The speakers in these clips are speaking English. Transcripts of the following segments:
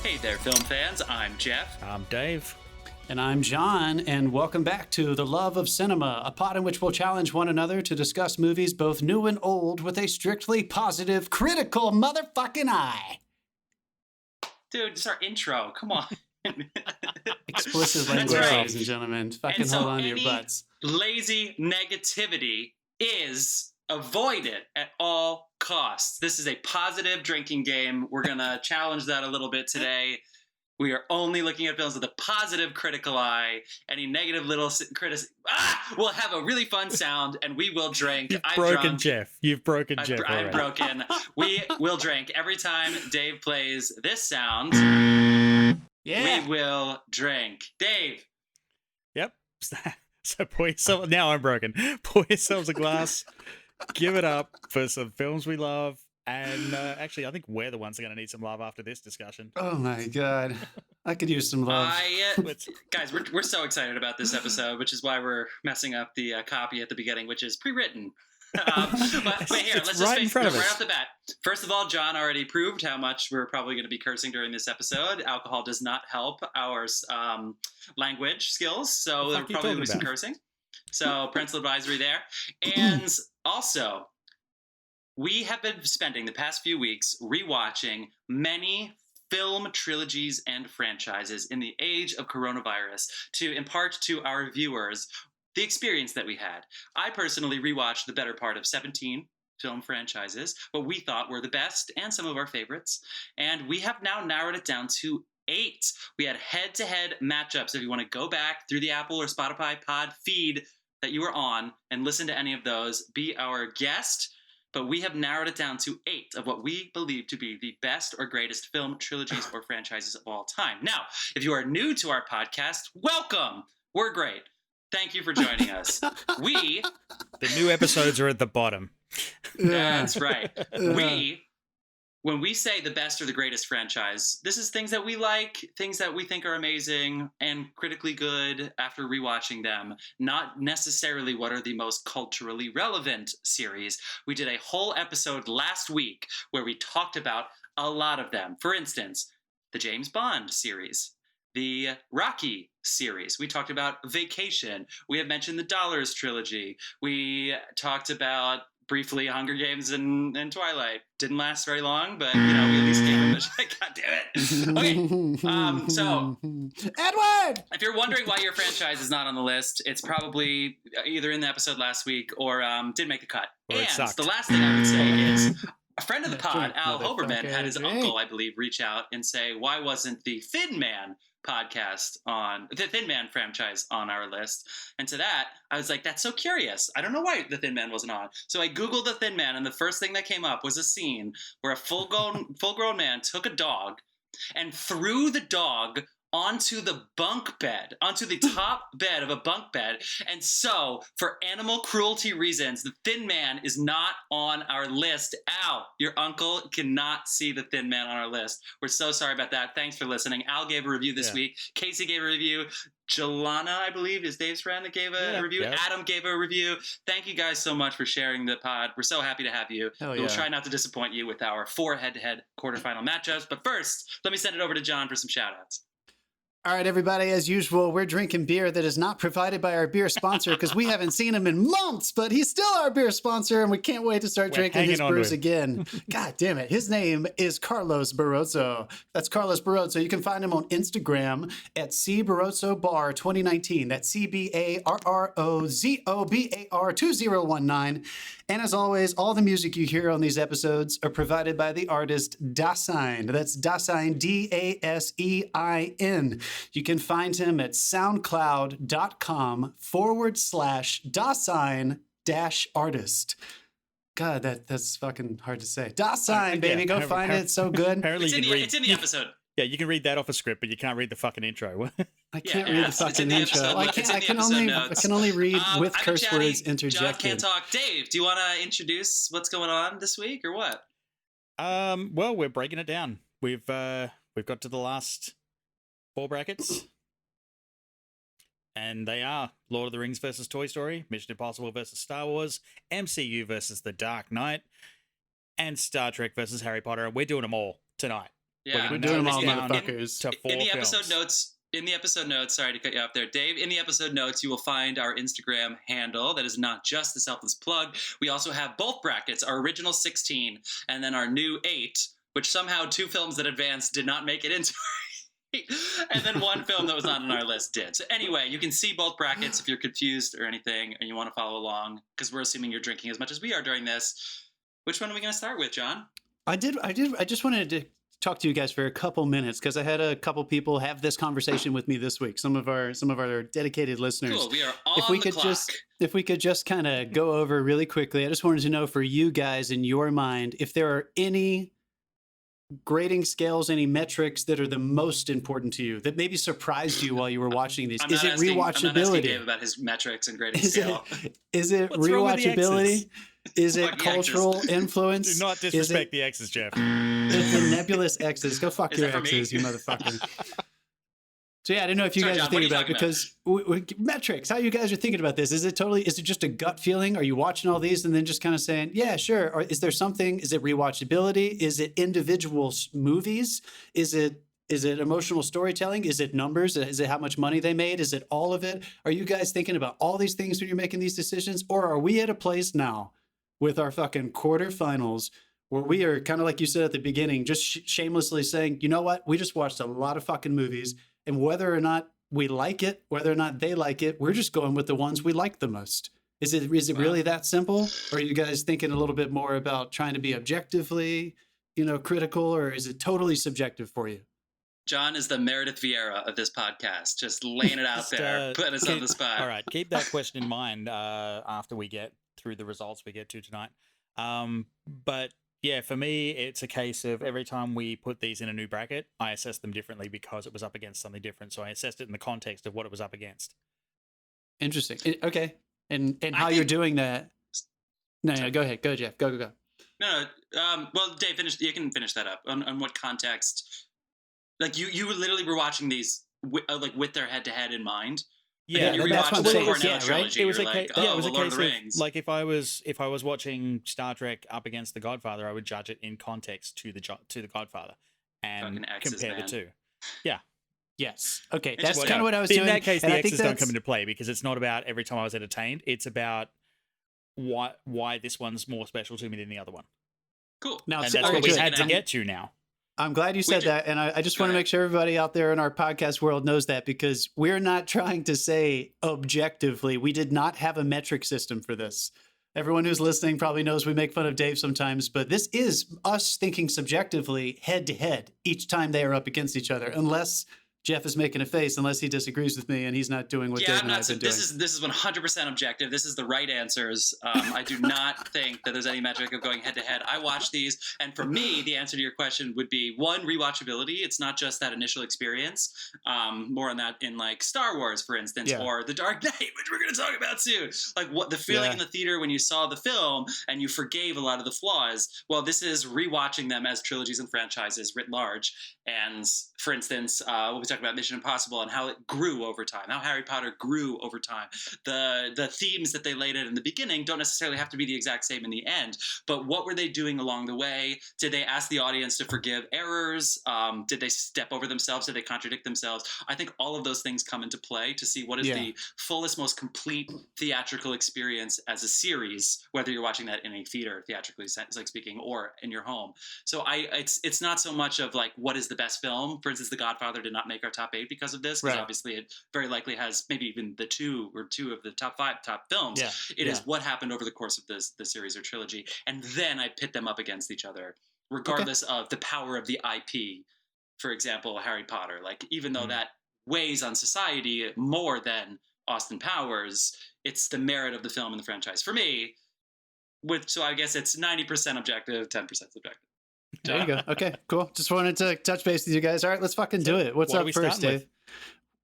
Hey there, film fans. I'm Jeff. I'm Dave. And I'm John, and welcome back to The Love of Cinema, a pod in which we'll challenge one another to discuss movies both new and old with a strictly positive, critical motherfucking eye. Dude, it's our intro. Come on. Explicit language, right. ladies and gentlemen. Fucking And so hold on to your any butts. lazy negativity is avoided at all costs. This is a positive drinking game. We're going to challenge that a little bit today. We are only looking at films with a positive critical eye. Any negative little criticism, we'll have a really fun sound, and we will drink. You've I'm broken drunk. Jeff. You've broken Jeff already. I'm broken. We will drink. Every time Dave plays this sound, Yeah. we will drink. Dave. Yep. So pour yourself. Now I'm broken. Pour yourselves a glass. Give it up for some films we love. And actually, I think we're the ones that are going to need some love after this discussion. Oh my God. I could use some love. Guys, we're so excited about this episode, which is why we're messing up the copy at the beginning, which is pre-written. But here, let's just face it right off the bat. First of all, John already proved how much we're probably going to be cursing during this episode. Alcohol does not help our language skills, so there probably will be some cursing. So parental advisory there. And also, we have been spending the past few weeks rewatching many film trilogies and franchises in the age of coronavirus to impart to our viewers the experience that we had. I personally rewatched the better part of 17 film franchises, what we thought were the best and some of our favorites. And we have now narrowed it down to 8. We had head-to-head matchups. If you want to go back through the Apple or Spotify pod feed that you were on and listen to any of those, be our guest. But we have narrowed it down to 8 of what we believe to be the best or greatest film trilogies or franchises of all time. Now, if you are new to our podcast, welcome. We're great. Thank you for joining us. The new episodes are at the bottom. That's right. When we say the best or the greatest franchise, this is things that we like, things that we think are amazing and critically good after rewatching them, not necessarily what are the most culturally relevant series. We did a whole episode last week where we talked about a lot of them. For instance, the James Bond series, the Rocky series. We talked about Vacation. We have mentioned the Dollars trilogy. We talked about briefly Hunger Games and Twilight. Didn't last very long, but we at least gave them a shot. God damn it. Okay. So Edward! If you're wondering why your franchise is not on the list, it's probably either in the episode last week or didn't make the cut. Or and it sucked. The last thing I would say is a friend of the pod, Al Hoberman, had his uncle, I believe, reach out and say, why wasn't the Thin Man podcast on the Thin Man franchise on our list? And to that I was like, that's so curious. I don't know why the Thin Man wasn't on. So I googled the Thin Man, and the first thing that came up was a scene where a full-grown man took a dog and threw the dog onto the bunk bed, onto the top bed of a bunk bed. And so, for animal cruelty reasons, the Thin Man is not on our list. Al, your uncle cannot see the Thin Man on our list. We're so sorry about that. Thanks for listening. Al gave a review this week. Casey gave a review. Jelana, I believe, is Dave's friend that gave a review. Yep. Adam gave a review. Thank you guys so much for sharing the pod. We're so happy to have you. We'll try not to disappoint you with our 4 head-to-head quarterfinal matchups. But first, let me send it over to John for some shout-outs. All right, everybody, as usual, we're drinking beer that is not provided by our beer sponsor because we haven't seen him in months, but he's still our beer sponsor, and we can't wait to start drinking his brews again. God damn it. His name is Carlos Barrozo. That's Carlos Barrozo. You can find him on Instagram at C Barrozo Bar 2019. That's CBARROZOBAR 2019. And as always, all the music you hear on these episodes are provided by the artist Dasein. That's Dasein, Dasein. You can find him at soundcloud.com/Dasein-artist. God, that's fucking hard to say. Dasein, baby, go find it. It's so good. Apparently it's in the episode. Yeah, you can read that off a script, but you can't read the fucking intro. I can't read the fucking intro. I can only read with curse words interjected. John can't talk. Dave, do you want to introduce what's going on this week or what? Well, we're breaking it down. We've got to the last 4 brackets, and they are Lord of the Rings versus Toy Story, Mission Impossible versus Star Wars, MCU versus The Dark Knight, and Star Trek versus Harry Potter. And we're doing them all tonight. Yeah, we're doing them all, motherfuckers. In the episode notes. In the episode notes, sorry to cut you off there, Dave. In the episode notes, you will find our Instagram handle. That is not just the selfless plug. We also have both brackets, our original 16 and then our new 8, which somehow 2 films that advanced did not make it into and then 1 film that was not on our list did. So anyway, you can see both brackets if you're confused or anything and you want to follow along, because we're assuming you're drinking as much as we are during this. Which one are we going to start with, John? I just wanted to talk to you guys for a couple minutes because I had a couple people have this conversation with me this week. Some of our dedicated listeners. Cool. We are on the clock. If we could just kind of go over really quickly, I just wanted to know for you guys in your mind if there are any grading scales, any metrics that are the most important to you that maybe surprised you while you were watching these. Is it rewatchability? I'm not asking Dave about his metrics and grading scale. Is it rewatchability? Is it cultural influence? Do not disrespect the X's, Jeff. The nebulous X's. Go fuck your X's, you motherfucker. So yeah, I don't know if you guys are thinking about it because metrics, how you guys are thinking about this. Is it just a gut feeling? Are you watching all these and then just kind of saying, yeah, sure. Or is there something, is it rewatchability? Is it individual movies? Is it emotional storytelling? Is it numbers? Is it how much money they made? Is it all of it? Are you guys thinking about all these things when you're making these decisions? Or are we at a place now with our fucking quarterfinals where we are kind of like you said at the beginning, just shamelessly saying, you know what? We just watched a lot of fucking movies, and whether or not we like it, whether or not they like it, we're just going with the ones we like the most. Is it really that simple? Or are you guys thinking a little bit more about trying to be objectively, critical, or is it totally subjective for you? John is the Meredith Vieira of this podcast, just laying it out there, putting us on the spot. All right, keep that question in mind after we get through the results we get to tonight. But yeah, for me, it's a case of every time we put these in a new bracket, I assess them differently because it was up against something different. So I assessed it in the context of what it was up against. Interesting. Okay. And how you're doing that. No, go ahead. Go, Jeff. Go. No. Well, Dave, you can finish that up. On what context? Like you literally were watching these with their head-to-head in mind. Yeah, that's what I'm saying. Right? It was a case of like if I was watching Star Trek up against The Godfather, I would judge it in context to the Godfather and compare the two. Yeah. Yes. Okay. That's kind of what I was doing. In that case, the X's don't come into play because it's not about every time I was entertained. It's about why this one's more special to me than the other one. Cool. Now, and that's what we had to get to now. I'm glad you said that, and I just want to make sure everybody out there in our podcast world knows that, because we're not trying to say objectively. We did not have a metric system for this. Everyone who's listening probably knows we make fun of Dave sometimes, but this is us thinking subjectively head to head each time they are up against each other, unless Jeff is making a face, unless he disagrees with me and he's not doing what Dave and I have been doing. This is 100% objective. This is the right answers. I do not think that there's any metric of going head to head. I watch these, and for me, the answer to your question would be 1, rewatchability. It's not just that initial experience. More on that in like Star Wars, for instance, or The Dark Knight, which we're going to talk about soon. Like what the feeling in the theater when you saw the film and you forgave a lot of the flaws. Well, this is rewatching them as trilogies and franchises writ large. And for instance, when we talk about Mission Impossible and how it grew over time, how Harry Potter grew over time, the themes that they laid out in the beginning don't necessarily have to be the exact same in the end. But what were they doing along the way? Did they ask the audience to forgive errors? Did they step over themselves? Did they contradict themselves? I think all of those things come into play to see what is the fullest, most complete theatrical experience as a series, whether you're watching that in a theater, theatrically speaking, or in your home. So it's not so much of like what is the best film. For instance, The Godfather did not make our top 8 because of this, because obviously it very likely has maybe even the two of the top 5 top films. It is what happened over the course of the series or trilogy, and then I pit them up against each other, regardless of the power of the IP. For example, Harry Potter, like even though that weighs on society more than Austin Powers, it's the merit of the film and the franchise for me. So I guess it's 90% objective, 10% subjective. There you go. Okay, cool. Just wanted to touch base with you guys. All right, let's fucking do it. What's up first, Dave?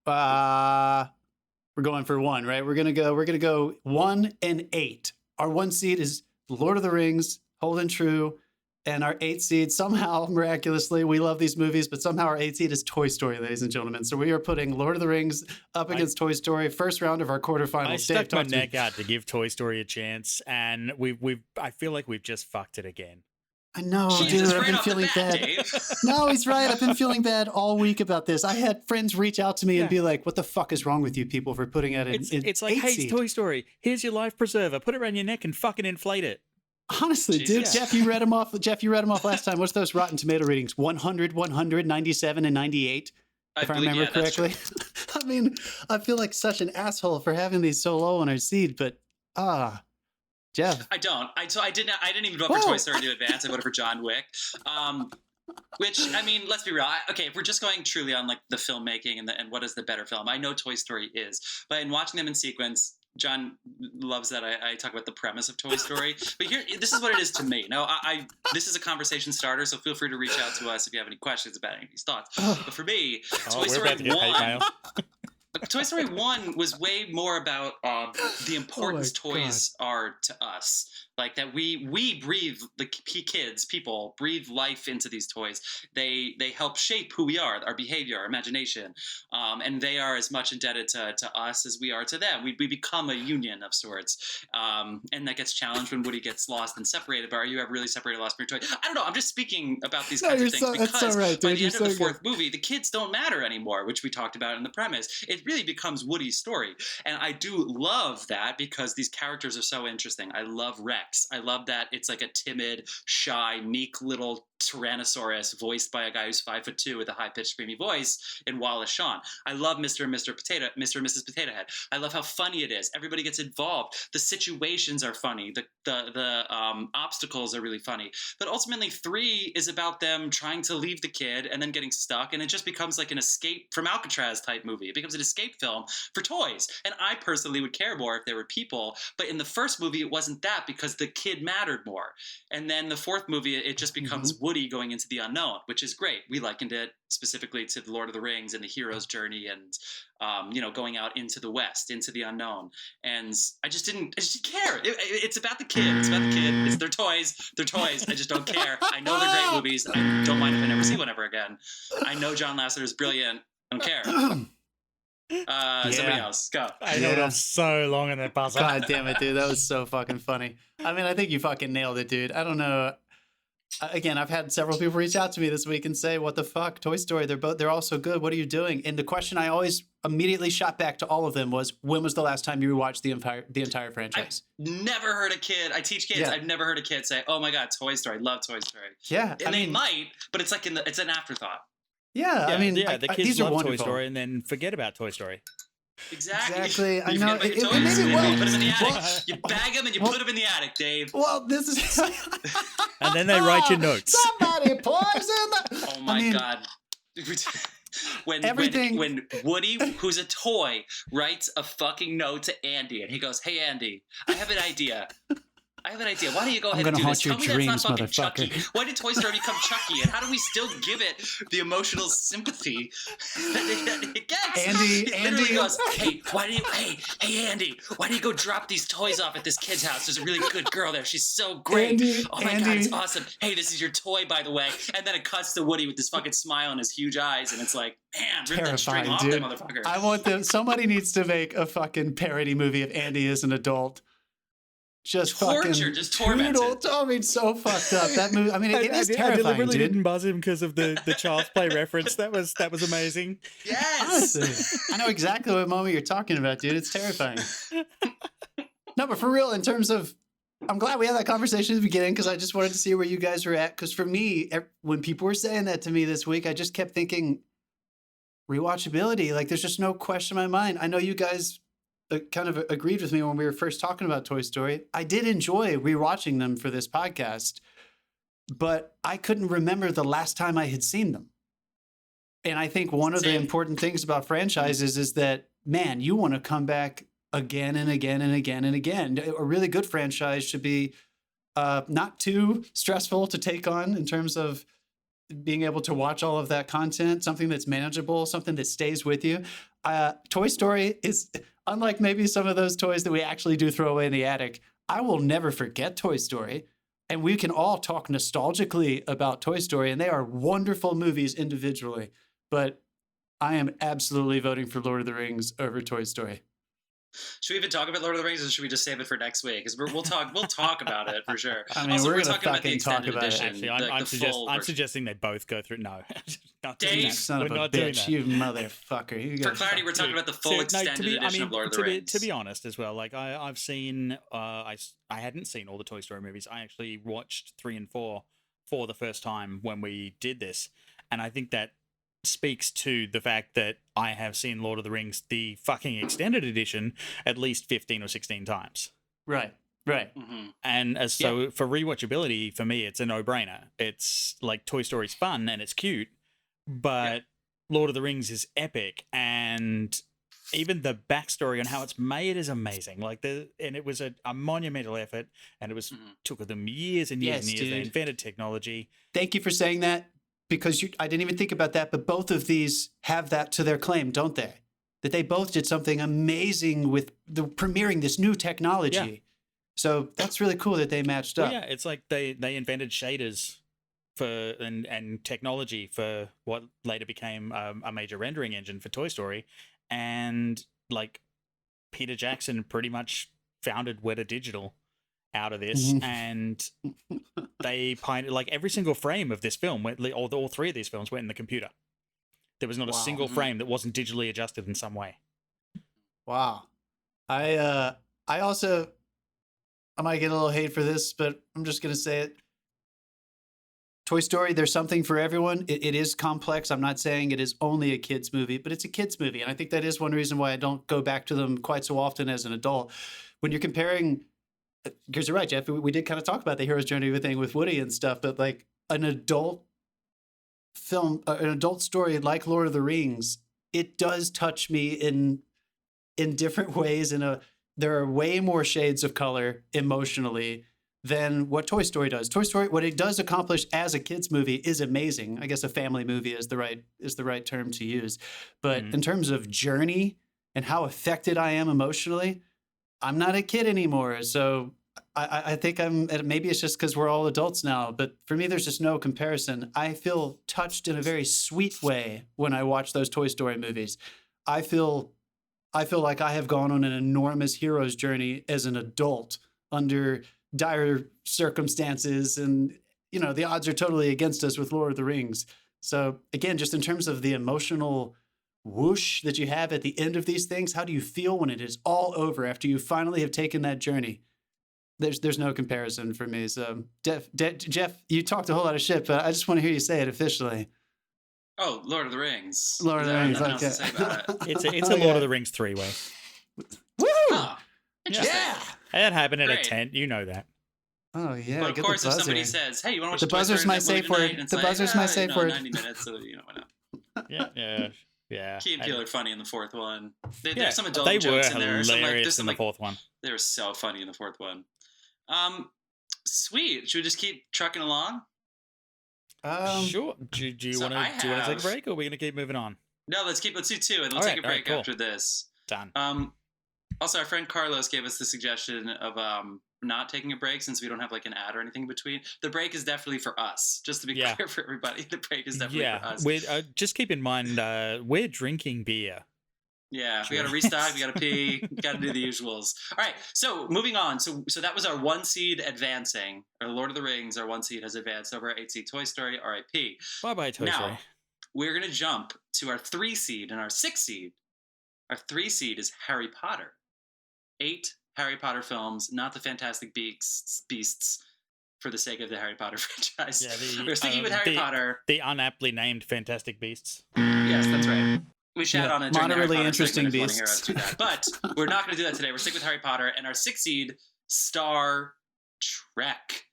We're going for 1, right? We're gonna go 1 and 8. Our 1 seed is Lord of the Rings, holding true, and our 8 seed somehow miraculously, we love these movies, but somehow our 8 seed is Toy Story, ladies and gentlemen. So we are putting Lord of the Rings up against Toy Story, first round of our quarterfinals. I stuck my neck out to give Toy Story a chance, and I feel like we've just fucked it again. I know, Jesus, dude. I've been feeling bad. Dave. No, he's right. I've been feeling bad all week about this. I had friends reach out to me and be like, "What the fuck is wrong with you people for putting it in?" It's like, hey, it's Toy Story. Here's your life preserver. Put it around your neck and fucking inflate it. Honestly, dude, Jeff, you read them off. Jeff, you read them off last time. What's those Rotten Tomato ratings? 100, 100, 97, and 98. If I remember correctly. I mean, I feel like such an asshole for having these so low on our seed, but Jeff. I don't. I didn't even vote for Toy Story to advance. I voted for John Wick. Which, I mean, let's be real. Okay, if we're just going truly on like the filmmaking and what is the better film, I know Toy Story is, but in watching them in sequence, John loves that I talk about the premise of Toy Story. But here, this is what it is to me. Now, this is a conversation starter, so feel free to reach out to us if you have any questions about any of these thoughts. But for me, Toy Story 1. Toy Story 1 was way more about the importance toys are to us. Like that we breathe, the people breathe life into these toys. They help shape who we are, our behavior, our imagination. And they are as much indebted to us as we are to them. We become a union of sorts. And that gets challenged when Woody gets lost and separated. But are you ever really separated, lost from your toy? I don't know. I'm just speaking about these kinds of things because by the end of the fourth movie, the kids don't matter anymore, which we talked about in the premise. It really becomes Woody's story. And I do love that because these characters are so interesting. I love Rex. I love that it's like a timid, shy, meek little Tyrannosaurus voiced by a guy who's 5'2" with a high-pitched, screamy voice in Wallace Shawn. I love Mr. and Mrs. Potato Head. I love how funny it is. Everybody gets involved. The situations are funny. The obstacles are really funny. But ultimately, 3 is about them trying to leave the kid and then getting stuck, and it just becomes like an escape from Alcatraz type movie. It becomes an escape film for toys. And I personally would care more if there were people. But in the first movie, it wasn't that because the kid mattered more. And then the fourth movie, it just becomes Woody going into the unknown, which is great. We likened it specifically to the Lord of the Rings and the hero's journey and, going out into the West, into the unknown. And I just didn't care. It's about the kid. It's about the kid. It's their toys. They're toys. I just don't care. I know they're great movies. I don't mind if I never see one ever again. I know John Lasseter is brilliant. I don't care. Somebody else, go. I know I'm so long in that puzzle. God damn it, dude. That was so fucking funny. I mean, I think you fucking nailed it, dude. I don't know. Again, I've had several people reach out to me this week and say, what the fuck, Toy Story, they're all so good. What are you doing? And the question I always immediately shot back to all of them was, when was the last time you rewatched the entire franchise? I've never heard a kid, I teach kids, I've never heard a kid say, oh my God, Toy Story, love Toy Story. Yeah. And they might, but it's like it's an afterthought. Yeah, I mean, the kids love Toy Story and then forget about Toy Story. Exactly. I know. Maybe put them in the attic. You bag them and you put them in the attic, Dave. Well, this is. And then they write your notes. Somebody poison. Oh my God. When Woody, who's a toy, writes a fucking note to Andy, and he goes, "Hey Andy, I have an idea. Why don't you go ahead and do this? Tell me that's not fucking Chucky. Why did Toy Story become Chucky? And how do we still give it the emotional sympathy that it gets?" Andy goes, "Hey, Andy, why do you go drop these toys off at this kid's house? There's a really good girl there. She's so great. Oh my God, it's awesome. Hey, this is your toy, by the way." And then it cuts to Woody with this fucking smile and his huge eyes, and it's like, man, rip that string off that motherfucker. I want them. Somebody needs to make a fucking parody movie of Andy as an adult. Just tormented. I mean, so fucked up. That movie. I mean, it is terrifying. I deliberately didn't buzz him because of the Child's Play reference. That was amazing. Yes. Honestly, I know exactly what moment you're talking about, dude. It's terrifying. No, but for real, in terms of, I'm glad we had that conversation at the beginning because I just wanted to see where you guys were at. Because for me, when people were saying that to me this week, I just kept thinking rewatchability. Like, there's just no question in my mind. I know you guys kind of agreed with me when we were first talking about Toy Story. I did enjoy rewatching them for this podcast, but I couldn't remember the last time I had seen them. And I think one of the important things about franchises is that, man, you want to come back again and again and again and again. A really good franchise should be not too stressful to take on in terms of being able to watch all of that content, something that's manageable, something that stays with you. Toy Story is, unlike maybe some of those toys that we actually do throw away in the attic, I will never forget Toy Story. And we can all talk nostalgically about Toy Story, and they are wonderful movies individually. But I am absolutely voting for Lord of the Rings over Toy Story. Should we even talk about Lord of the Rings, or should we just save it for next week? Because we'll talk about it for sure. I mean, also, we're talking about the extended about edition. Actually, I'm suggesting they both go through. No, not Dave, you son of a bitch, you motherfucker. For clarity, we're talking about the full extended edition of Lord of the Rings. To be honest, as well, like I've seen, I hadn't seen all the Toy Story movies. I actually watched 3 and 4 for the first time when we did this, and I think that speaks to the fact that I have seen Lord of the Rings, the fucking extended edition, at least 15 or 16 times. Right. Mm-hmm. And so for rewatchability, for me, it's a no-brainer. It's like Toy Story's fun and it's cute, but Lord of the Rings is epic, and even the backstory on how it's made is amazing. And it was a monumental effort, and it was took them years and years and years. Dude. They invented technology. Thank you for saying that. Because I didn't even think about that, but both of these have that to their claim, don't they? That they both did something amazing with premiering this new technology. Yeah. So that's really cool that they matched up. Well, yeah, it's like they invented shaders and technology for what later became a major rendering engine for Toy Story, and like Peter Jackson pretty much founded Weta Digital out of this, and they pioneered, like, every single frame of this film all 3 of these films went in the computer. There was not a single frame that wasn't digitally adjusted in some way. Wow. I also, I might get a little hate for this, but I'm just gonna say it. Toy Story, there's something for everyone. It is complex. I'm not saying it is only a kids movie, but it's a kids movie, and I think that is one reason why I don't go back to them quite so often as an adult. When you're comparing, because you're right, Jeff, we did kind of talk about the hero's journey thing with Woody and stuff, but like an adult film, an adult story like Lord of the Rings, it does touch me in different ways. There are way more shades of color emotionally than what Toy Story does. Toy Story, what it does accomplish as a kids movie is amazing. I guess a family movie is the right term to use. But in terms of journey and how affected I am emotionally, I'm not a kid anymore. So I think maybe it's just because we're all adults now, but for me, there's just no comparison. I feel touched in a very sweet way when I watch those Toy Story movies. I feel like I have gone on an enormous hero's journey as an adult under dire circumstances, and the odds are totally against us with Lord of the Rings. So again, just in terms of the emotional whoosh that you have at the end of these things, how do you feel when it is all over after you finally have taken that journey? There's no comparison for me. So Jeff, you talked a whole lot of shit, but I just want to hear you say it officially. Oh, Lord of the Rings. Lord of the Rings. Nothing else to say about it. It's a Lord of the Rings 3-way. Woo! Oh, interesting. Yeah. That happened at a tent. You know that. Oh yeah. But of course, if somebody says, "Hey, you want to watch the buzzer's my safe word. The buzzer's my safe word. 90 minutes, so why not? Yeah. Key and Peele are funny in the fourth one. There's some adult they jokes were in there. hilarious in the fourth one. They were so funny in the fourth one. Sweet. Should we just keep trucking along? Sure. Do you want to take a break, or are we going to keep moving on? No, let's do 2, and we'll take a break after this. Done. Also, our friend Carlos gave us the suggestion of not taking a break since we don't have like an ad or anything in between. The break is definitely for us. Just to be clear for everybody, the break is definitely for us. Just keep in mind, we're drinking beer. Yeah, we got to restock, we got to pee, got to do the usuals. All right, so moving on. So that was our 1 seed advancing. Or Lord of the Rings, our 1 seed has advanced over our 8 seed Toy Story, RIP. Bye-bye, Toy Story. Now, we're going to jump to our 3 seed and our 6 seed. Our 3 seed is Harry Potter. 8 Harry Potter films, not the Fantastic Beasts for the sake of the Harry Potter franchise. Yeah, we're sticking with Harry Potter. The unaptly named Fantastic Beasts. Yes, that's right. We chat on it during moderately interesting beasts. Do that. But we're not going to do that today. We're sticking with Harry Potter, and our 6 seed, Star Trek.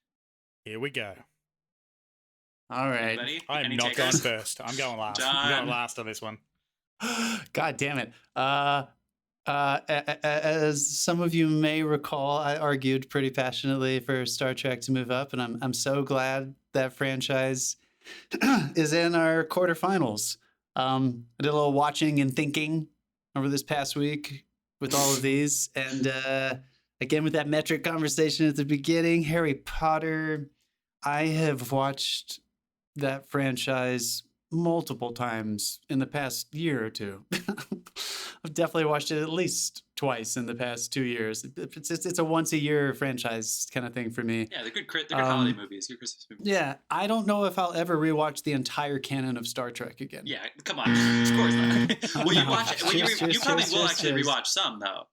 Here we go. All right. Ready? I'm not going first. I'm going last. Done. I'm going last on this one. God damn it. As some of you may recall, I argued pretty passionately for Star Trek to move up, and I'm so glad that franchise is in our quarterfinals. I did a little watching and thinking over this past week with all of these, and again with that metric conversation at the beginning, Harry Potter. I have watched that franchise multiple times in the past year or two. I've definitely watched it at least twice in the past 2 years. It's a once a year franchise kind of thing for me. Yeah, they're good holiday movies, good Christmas movies. Yeah, I don't know if I'll ever rewatch the entire canon of Star Trek again. Yeah, come on, of course not. Well, you watch it. Well, you probably will actually rewatch some though.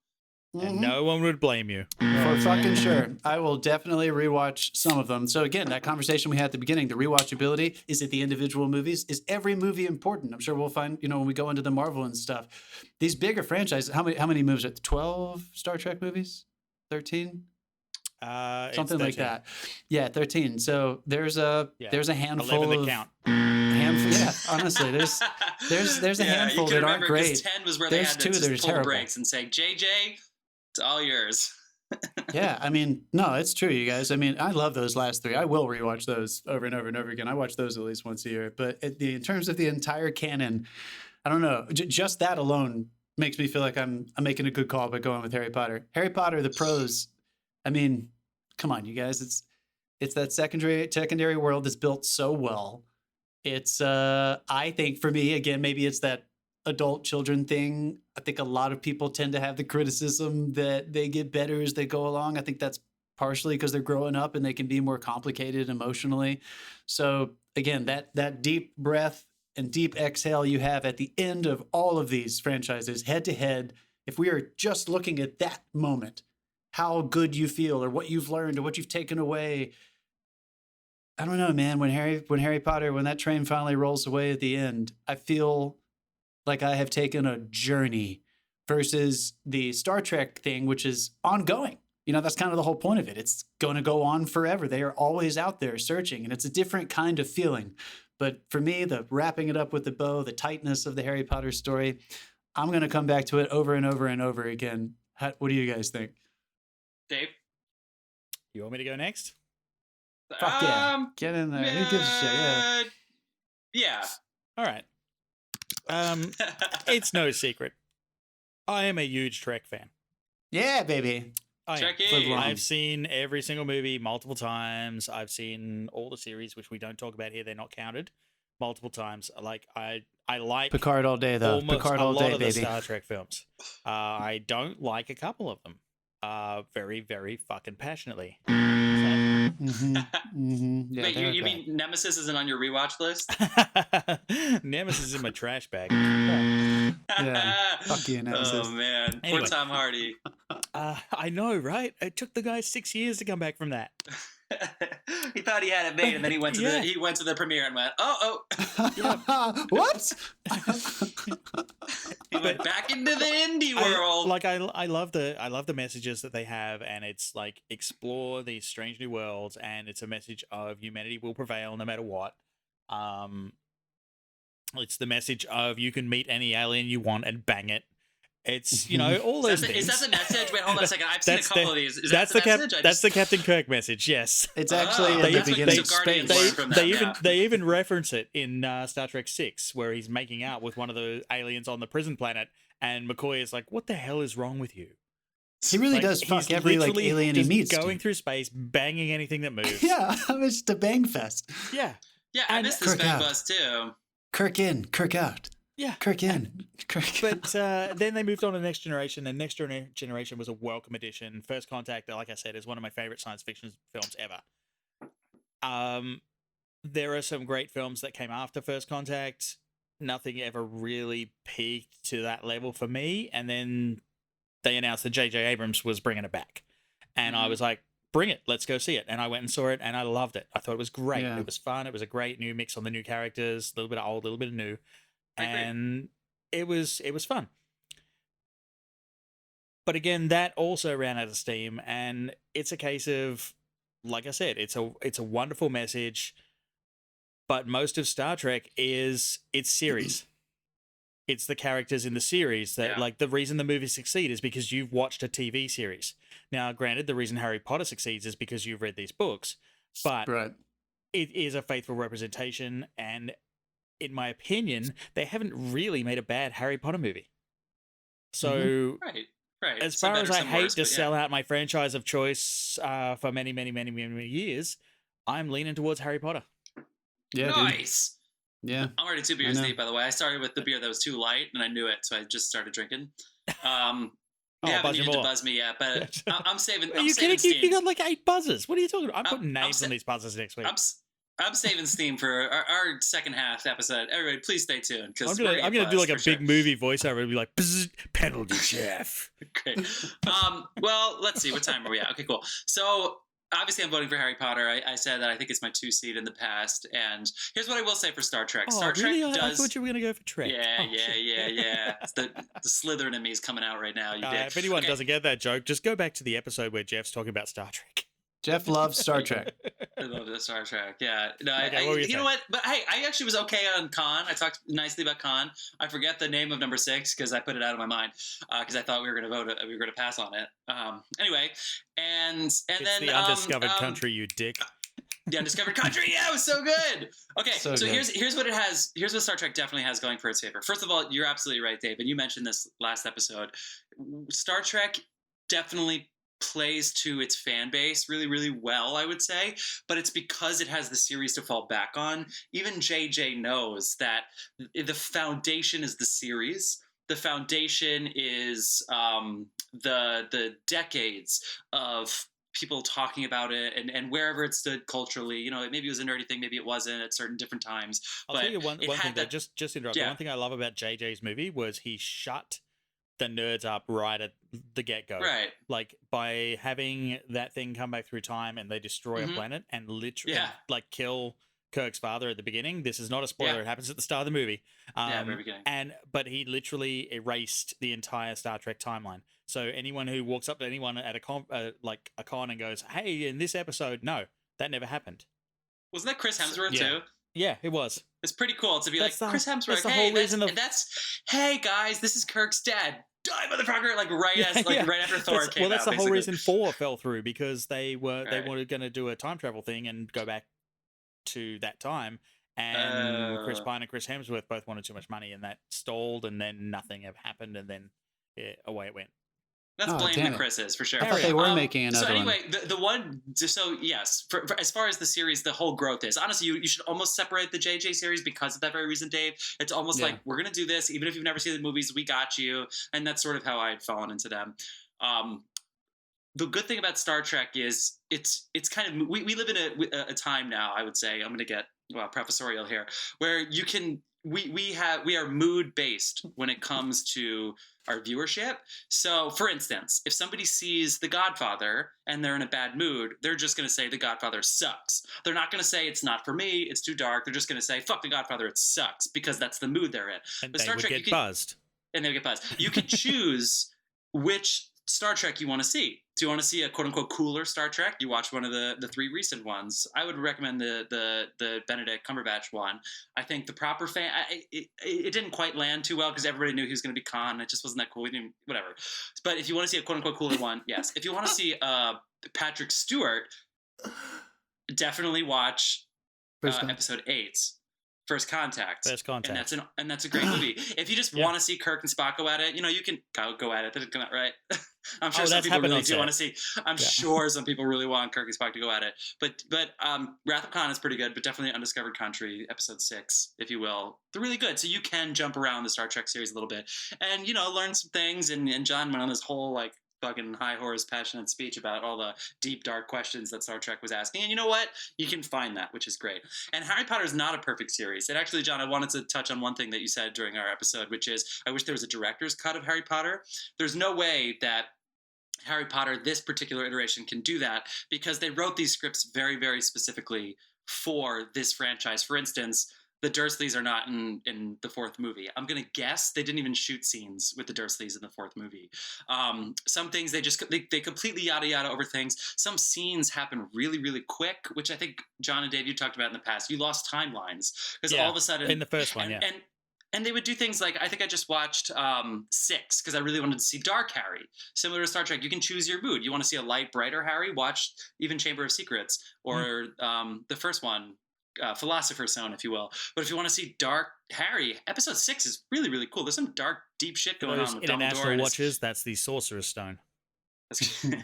And no one would blame you. For fucking sure. I will definitely rewatch some of them. So again, that conversation we had at the beginning, the rewatchability, is it the individual movies? Is every movie important? I'm sure we'll find, when we go into the Marvel and stuff. These bigger franchises, how many movies are 12 Star Trek movies? 13? Something like that. Yeah, 13. So there's a handful 11 of count. Yeah, honestly, there's a handful that aren't great. 10 was where There's they had to just pull terrible. brakes and say, JJ, it's all yours. Yeah, I mean, no, it's true, you guys. I mean, I love those last three. I will rewatch those over and over and over again. I watch those at least once a year. But in terms of the entire canon, I don't know. Just that alone makes me feel like I'm making a good call by going with Harry Potter. Harry Potter, the pros. I mean, come on, you guys. It's that secondary world that's built so well. It's I think for me, again, maybe it's that adult children thing. I think a lot of people tend to have the criticism that they get better as they go along. I think that's partially because they're growing up and they can be more complicated emotionally. So again, that deep breath and deep exhale you have at the end of all of these franchises, head to head, if we are just looking at that moment, how good you feel or what you've learned or what you've taken away. I don't know, man. When Harry Potter, when that train finally rolls away at the end, I feel like I have taken a journey versus the Star Trek thing, which is ongoing. That's kind of the whole point of it. It's going to go on forever. They are always out there searching, and it's a different kind of feeling. But for me, the wrapping it up with the bow, the tightness of the Harry Potter story, I'm going to come back to it over and over and over again. What do you guys think? Dave? You want me to go next? Fuck yeah. Get in there. Who gives a shit? Yeah. Yeah. All right. It's no secret. I am a huge Trek fan. Yeah, baby. I've seen every single movie multiple times. I've seen all the series, which we don't talk about here. They're not counted. Multiple times. I like Picard all day, though. Picard all day, baby. The Star Trek films. I don't like a couple of them. Very, very fucking passionately. Yeah, wait, you mean Nemesis isn't on your rewatch list? Nemesis is in my trash bag. Yeah. Fuck you, Nemesis. Oh, man. Anyway. Poor Tom Hardy. I know, right? It took the guy 6 years to come back from that. He thought he had it made, and then he went to the premiere and went, Whoops. He went back into the indie world. I love the messages that they have, and it's like explore these strange new worlds, and it's a message of humanity will prevail no matter what. It's the message of you can meet any alien you want and bang it. It's, all those things. Is that the message? Wait, hold on a second. I've seen a couple of these. Is that the message? That's the Captain Kirk message, yes. It's actually in the beginning of space. They even reference it in Star Trek 6, where he's making out with one of the aliens on the prison planet, and McCoy is like, what the hell is wrong with you? He really does fuck every alien he meets. Going through space, banging anything that moves. Yeah, it's just a bang fest. Yeah. Yeah, I missed this bang bus too. Kirk in, Kirk out. Yeah. Kirk in, Kirk out. But then they moved on to Next Generation, and Next Generation was a welcome addition. First Contact, like I said, is one of my favorite science fiction films ever. There are some great films that came after First Contact. Nothing ever really peaked to that level for me. And then they announced that J.J. Abrams was bringing it back. And I was like, bring it. Let's go see it. And I went and saw it, and I loved it. I thought it was great. Yeah. It was fun. It was a great new mix on the new characters, a little bit of old, a little bit of new. And it was fun. But again, that also ran out of steam, and it's a case of, like I said, it's a wonderful message, but most of Star Trek is its series. It's the characters in the series that, like, the reason the movies succeed is because you've watched a TV series. Now, granted, the reason Harry Potter succeeds is because you've read these books, but it is a faithful representation, and in my opinion, they haven't really made a bad Harry Potter movie. So, right. As far as I hate to sell out my franchise of choice for many, many, many, many years, I'm leaning towards Harry Potter. Yeah, nice. Dude. Yeah. I'm already 2 beers deep, by the way. I started with the beer that was too light, and I knew it, so I just started drinking. You haven't needed to buzz me yet, but I'm saving. Are you saving kidding? steam. You got like 8 buzzers. What are you talking about? I'm putting names on these buzzers next week. I'm saving steam for our second half episode. Everybody, please stay tuned because I'm gonna do like a big movie voiceover and be like, penalty, chef. Great. Well, let's see. What time are we at? Okay, cool. So obviously, I'm voting for Harry Potter. I said that I think it's my 2 seed in the past. And here's what I will say for Star Trek. Oh, Star Trek really? does. I thought you were gonna go for Trek. Yeah. It's the Slytherin in me is coming out right now. You did. If anyone doesn't get that joke, just go back to the episode where Jeff's talking about Star Trek. Jeff loves Star Trek. I love the Star Trek. Yeah. No, okay, you know what? But hey, I actually was okay on Khan. I talked nicely about Khan. I forget the name of number 6 because I put it out of my mind because I thought we were going to vote. We were going to pass on it. Anyway, and it's then the undiscovered country, you dick. The undiscovered country. Yeah, it was so good. Okay, so here's what it has. Here's what Star Trek definitely has going for its favor. First of all, you're absolutely right, Dave, and you mentioned this last episode. Star Trek definitely plays to its fan base really, really well, I would say, but it's because it has the series to fall back on. Even JJ knows that the foundation is the series. The foundation is the decades of people talking about it and wherever it stood culturally. Maybe it was a nerdy thing, maybe it wasn't at certain different times. I'll tell you one thing that just interrupt. Yeah. The one thing I love about JJ's movie was he shut the nerds up right at the get-go. Right. Like by having that thing come back through time and they destroy a planet and literally like kill Kirk's father at the beginning. This is not a spoiler. Yeah. It happens at the start of the movie. Very beginning. But he literally erased the entire Star Trek timeline. So anyone who walks up to anyone at a con and goes, "Hey, in this episode," no, that never happened. Wasn't that Chris Hemsworth too? Yeah, it was. It's pretty cool to be Chris Hemsworth. That's the whole reason hey guys, this is Kirk's dad. Die, motherfucker! Right after Thor came out. Well, that's the whole reason 4 fell through because they were going to do a time travel thing and go back to that time. And Chris Pine and Chris Hemsworth both wanted too much money, and that stalled, and then nothing ever happened, and then away it went. That's blame the Chris's for sure. I thought they were making another one. So anyway, the one. So yes, for as far as the series, the whole growth is honestly, you should almost separate the JJ series because of that very reason, Dave. It's almost like we're gonna do this, even if you've never seen the movies, we got you, and that's sort of how I'd fallen into them. The good thing about Star Trek is it's kind of we live in a time now. I would say I'm going to get professorial here, where you can we are mood based when it comes to our viewership. So, for instance, if somebody sees The Godfather and they're in a bad mood, they're just going to say The Godfather sucks. They're not going to say it's not for me, it's too dark. They're just going to say fuck The Godfather, it sucks, because that's the mood they're in. And they would get buzzed. And they would get buzzed. You can choose which Star Trek you want to see. Do you want to see a quote-unquote cooler Star Trek? You watch one of the 3 recent ones. I would recommend the Benedict Cumberbatch one. I think the proper fan... It didn't quite land too well because everybody knew he was going to be Khan. It just wasn't that cool. Whatever. But if you want to see a quote-unquote cooler one, yes. If you want to see Patrick Stewart, definitely watch episode 8. First Contact. And that's a great movie. If you just want to see Kirk and Spock go at it, you can go at it. That come out right. I'm sure some people really do want to see. I'm sure some people really want Kirk and Spock to go at it. But Wrath of Khan is pretty good, but definitely Undiscovered Country, episode 6, if you will. They're really good. So you can jump around the Star Trek series a little bit and learn some things. And John went on this whole fucking high horse passionate speech about all the deep dark questions that Star Trek was asking, and you know what, you can find that, which is great. And Harry Potter is not a perfect series. And actually, John, I wanted to touch on one thing that you said during our episode, which is I wish there was a director's cut of Harry Potter. There's no way that Harry Potter, this particular iteration, can do that because they wrote these scripts very, very specifically for this franchise. For instance, the Dursleys are not in the 4th movie. I'm going to guess they didn't even shoot scenes with the Dursleys in the 4th movie. Some things they completely yada yada over things. Some scenes happen really, really quick, which I think John and Dave, you talked about in the past. You lost timelines because all of a sudden... In the first one, And they would do things like, I think I just watched 6 because I really wanted to see Dark Harry. Similar to Star Trek, you can choose your mood. You want to see a light, brighter Harry? Watch even Chamber of Secrets or the first one, Philosopher's Stone, if you will. But if you want to see Dark Harry, episode 6 is really, really cool. There's some dark, deep shit going on with International Watchers. That's the Sorcerer's Stone.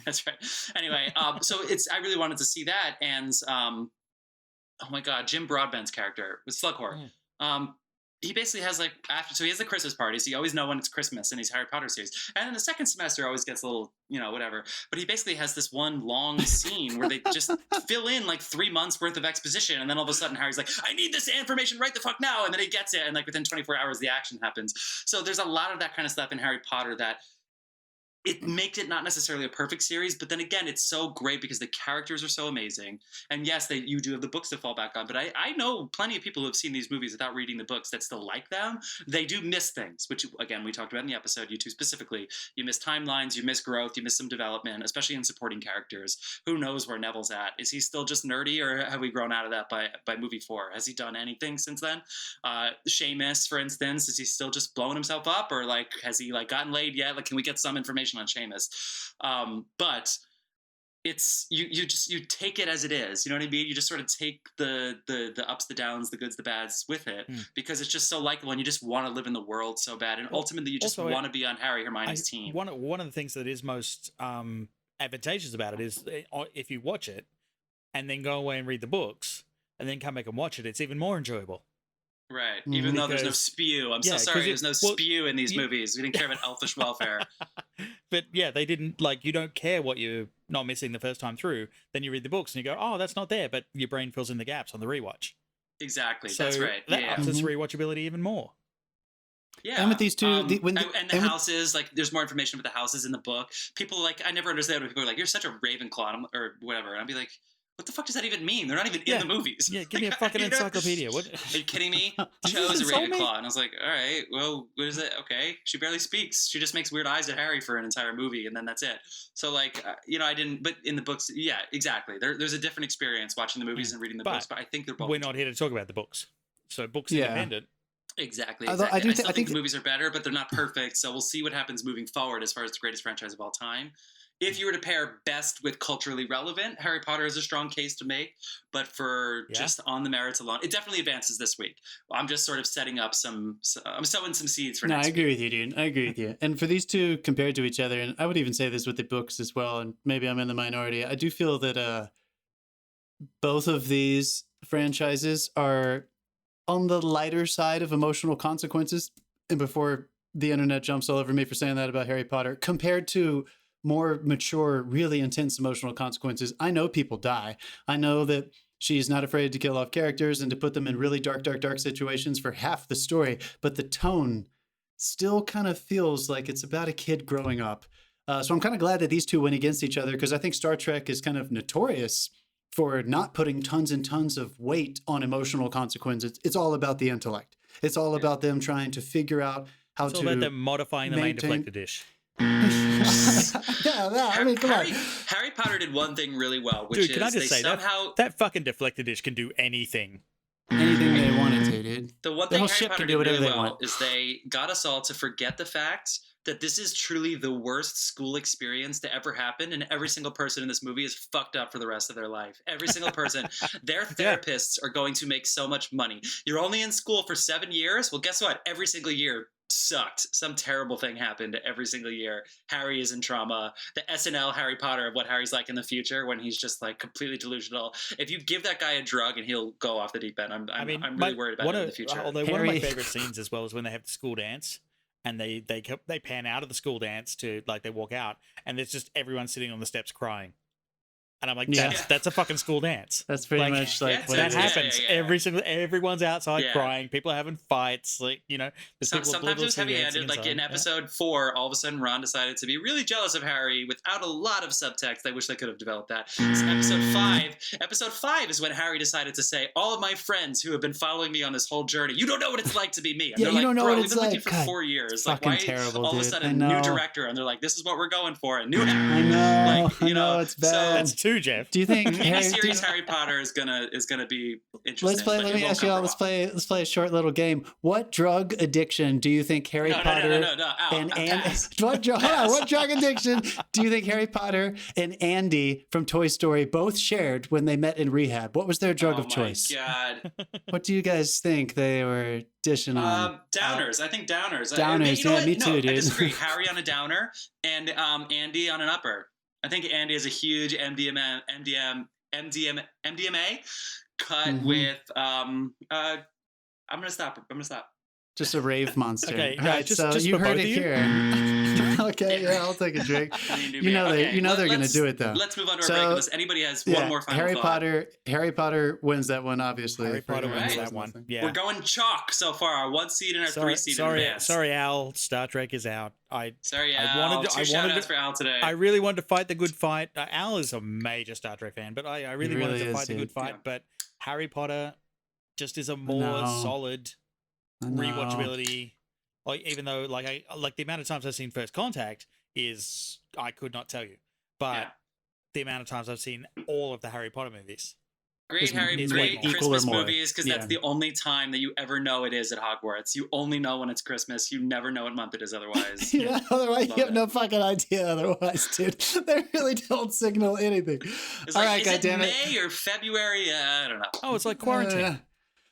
That's right. Anyway, so I really wanted to see that, and oh my god, Jim Broadbent's character was Slughorn. he basically has like so he has the Christmas party, so you always know when it's Christmas in these Harry Potter series. And then the second semester always gets a little, whatever. But he basically has this one long scene where they just fill in like 3 months worth of exposition, and then all of a sudden Harry's like, I need this information right the fuck now, and then he gets it, and like within 24 hours the action happens. So there's a lot of that kind of stuff in Harry Potter that it makes it not necessarily a perfect series, but then again, it's so great because the characters are so amazing. And yes, you do have the books to fall back on, but I know plenty of people who have seen these movies without reading the books that still like them. They do miss things, which again, we talked about in the episode, you two specifically. You miss timelines, you miss growth, you miss some development, especially in supporting characters. Who knows where Neville's at? Is he still just nerdy, or have we grown out of that by movie 4? Has he done anything since then? Seamus, for instance, is he still just blowing himself up, or like has he like gotten laid yet? Like, can we get some information on Seamus? But it's you take it as it is. You know what I mean? You just sort of take the ups, the downs, the goods, the bads with it, because it's just so likable, and you just want to live in the world so bad, and ultimately you just want to be on Harry Hermione's team. One of the things that is most advantageous about it is if you watch it and then go away and read the books and then come back and watch it, it's even more enjoyable. Right. Even though there's no spew. I'm so sorry. There's no spew in these movies. We didn't care about elfish welfare. But yeah, they didn't, like, you don't care what you're not missing the first time through. Then you read the books and you go, oh, that's not there. But your brain fills in the gaps on the rewatch. Exactly. So that's right. That ups its rewatchability even more. Yeah. And with these two, and the houses, like, there's more information about the houses in the book. People, like, I never understand when people are like, you're such a Ravenclaw, or whatever. And I'd be like, what the fuck does that even mean? They're not even in the movies. Yeah, give me a fucking encyclopedia. What? Are you kidding me? Cho is a Ravenclaw. And I was like, all right, well, what is it? Okay. She barely speaks. She just makes weird eyes at Harry for an entire movie, and then that's it. So, like, I didn't, but in the books, yeah, exactly. There's a different experience watching the movies and reading the books, but I think they're both. We're not here to talk about the books. So, books independent. Exactly. I still think the movies are better, but they're not perfect. So we'll see what happens moving forward as far as the greatest franchise of all time. If you were to pair best with culturally relevant, Harry Potter is a strong case to make. But for just on the merits alone, it definitely advances this week. I'm just sort of setting up I'm sowing some seeds for next week. I agree with you, dude. I agree with you. And for these two compared to each other, and I would even say this with the books as well, and maybe I'm in the minority, I do feel that both of these franchises are on the lighter side of emotional consequences. And before the internet jumps all over me for saying that about Harry Potter, compared to more mature, really intense emotional consequences, I know people die. I know that she's not afraid to kill off characters and to put them in really dark situations for half the story, but the tone still kind of feels like it's about a kid growing up. So I'm kind of glad that these two went against each other, because I think Star Trek is kind of notorious for not putting tons and tons of weight on emotional consequences. It's all about the intellect. It's all about them trying to figure out how to. It's all about them modifying the main deflector dish. I mean, come on. Harry Potter did one thing really well, which can I just say that fucking deflector dish can do anything. Anything they wanted to, dude. The one thing Harry Potter did really well is they got us all to forget the fact that this is truly the worst school experience to ever happen, and every single person in this movie is fucked up for the rest of their life. Every single person. Their therapists are going to make so much money. You're only in school for 7 years? Well, guess what? Every single year sucked. Some terrible thing happened every single year. Harry is in trauma. The SNL Harry Potter of what Harry's like in the future when he's just like completely delusional. If you give that guy a drug and he'll go off the deep end, I'm really worried about it in the future. Although one of my favorite scenes as well is when they have the school dance. And they pan out of the school dance to, like, they walk out, and there's just everyone sitting on the steps crying. And I'm like, that's a fucking school dance. That's pretty much like what happens. Everyone's outside crying. People are having fights. Like, sometimes it was heavy-handed. Like in episode 4, all of a sudden Ron decided to be really jealous of Harry without a lot of subtext. I wish they could have developed that. Episode 5 is when Harry decided to say, all of my friends who have been following me on this whole journey, you don't know what it's like to be me. And they're like, don't know what we've it's been like. with you for 4 years. Like, why terrible, all of a sudden new director? And they're like, this is what we're going for. And new Harry. I know, it's bad. So, that's 2, Jeff. Do you think Harry Potter is gonna be interesting? Let me ask you all. Let's play a short little game. What drug addiction do you think Harry Potter what drug addiction do you think Harry Potter and Andy from Toy Story both shared when they met in rehab? What was their drug of choice? Oh my God! What do you guys think they were dishing on? Downers. I think downers. Downers. Me too, dude. I disagree. Harry on a downer and Andy on an upper. I think Andy is a huge MDMA cut with I'm gonna stop. Just a rave monster. Okay, All right, just so for you heard both it of you? here. Okay, yeah, I'll take a drink. You know they're gonna do it though. Let's move on to our break unless anybody has one more final thought. Harry Potter wins that one, obviously. Harry Potter wins that one. Yeah. We're going chalk so far. Our 1 seed and our 3 seed in advance. Sorry, Al. Star Trek is out. Sorry, Al. I wanted shout-outs for Al today. I really wanted to fight the good fight. Al is a major Star Trek fan, but I really wanted to fight the good fight. Yeah. But Harry Potter just is a more solid rewatchability. Like, even though like the amount of times I've seen First Contact is I could not tell you, but the amount of times I've seen all of the Harry Potter movies. Great Christmas movies because that's the only time that you ever know it is at Hogwarts. You only know when it's Christmas. You never know what month it is otherwise. Otherwise you have no fucking idea otherwise, dude. They really don't signal anything. All right, goddammit. May or February? I don't know. Oh, it's like quarantine.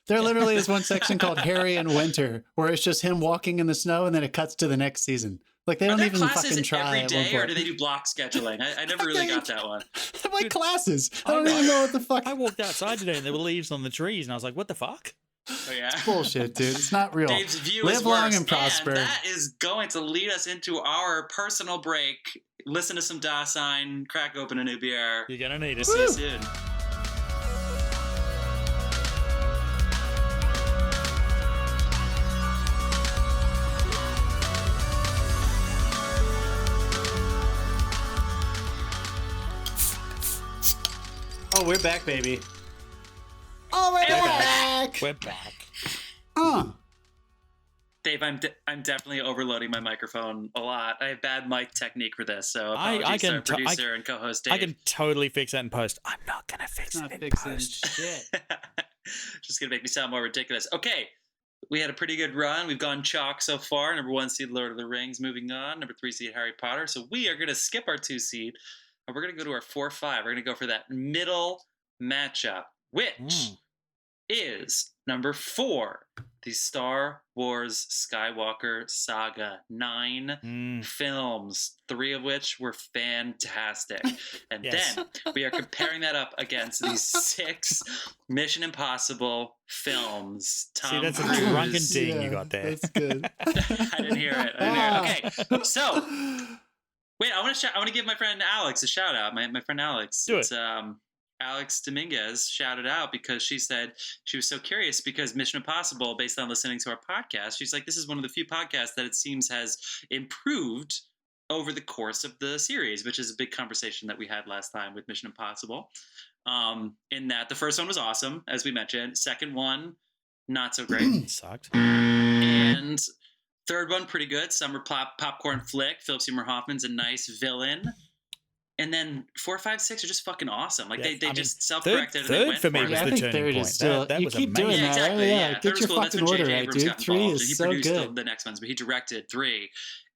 There literally is one section called Harry in Winter where it's just him walking in the snow and then it cuts to the next season. Like they don't even fucking try every day, or do they do block scheduling? I never really got that one. They're like classes. I don't even know what the fuck. I walked outside today and there were leaves on the trees, and I was like, "What the fuck?" Oh yeah, it's bullshit, dude. It's not real. Dave's view Live is long worse, and prosper. And that is going to lead us into our personal break. Listen to some Dasein, crack open a new beer. You're gonna need it. See you soon. Oh, we're back, baby. Oh, we're back. We're back. Dave, I'm definitely overloading my microphone a lot. I have bad mic technique for this, so apologies to our producer and co-host Dave. I can totally fix that in post. I'm not gonna fix it in post. Shit. Just gonna make me sound more ridiculous. Okay, we had a pretty good run. We've gone chalk so far. Number 1 seed, Lord of the Rings. Moving on. Number 3 seed, Harry Potter. So we are gonna skip our 2 seed. And we're going to go to our 4-5. We're going to go for that middle matchup, which is number 4, the Star Wars Skywalker Saga. 9 films, 3 of which were fantastic. And then we are comparing that up against these 6 Mission Impossible films. See, that's a drunken ding you got there. That's good. I didn't hear it. Okay, so... Wait, I want to give my friend Alex a shout out. My friend Alex. Do it. It's Alex Dominguez shouted out because she said she was so curious because Mission Impossible, based on listening to our podcast, she's like, this is one of the few podcasts that it seems has improved over the course of the series, which is a big conversation that we had last time with Mission Impossible. In that the first one was awesome, as we mentioned. Second one, not so great. Sucked. And third one, pretty good. Summer popcorn flick. Philip Seymour Hoffman's a nice villain. And then 4, 5, 6 are just fucking awesome. Like they just self-corrected. Third for me was the turning point. Still, that you was keep amazing. doing that. Exactly. Yeah. Get your fucking order right, dude. 3 is so good. He produced the next ones, but he directed 3.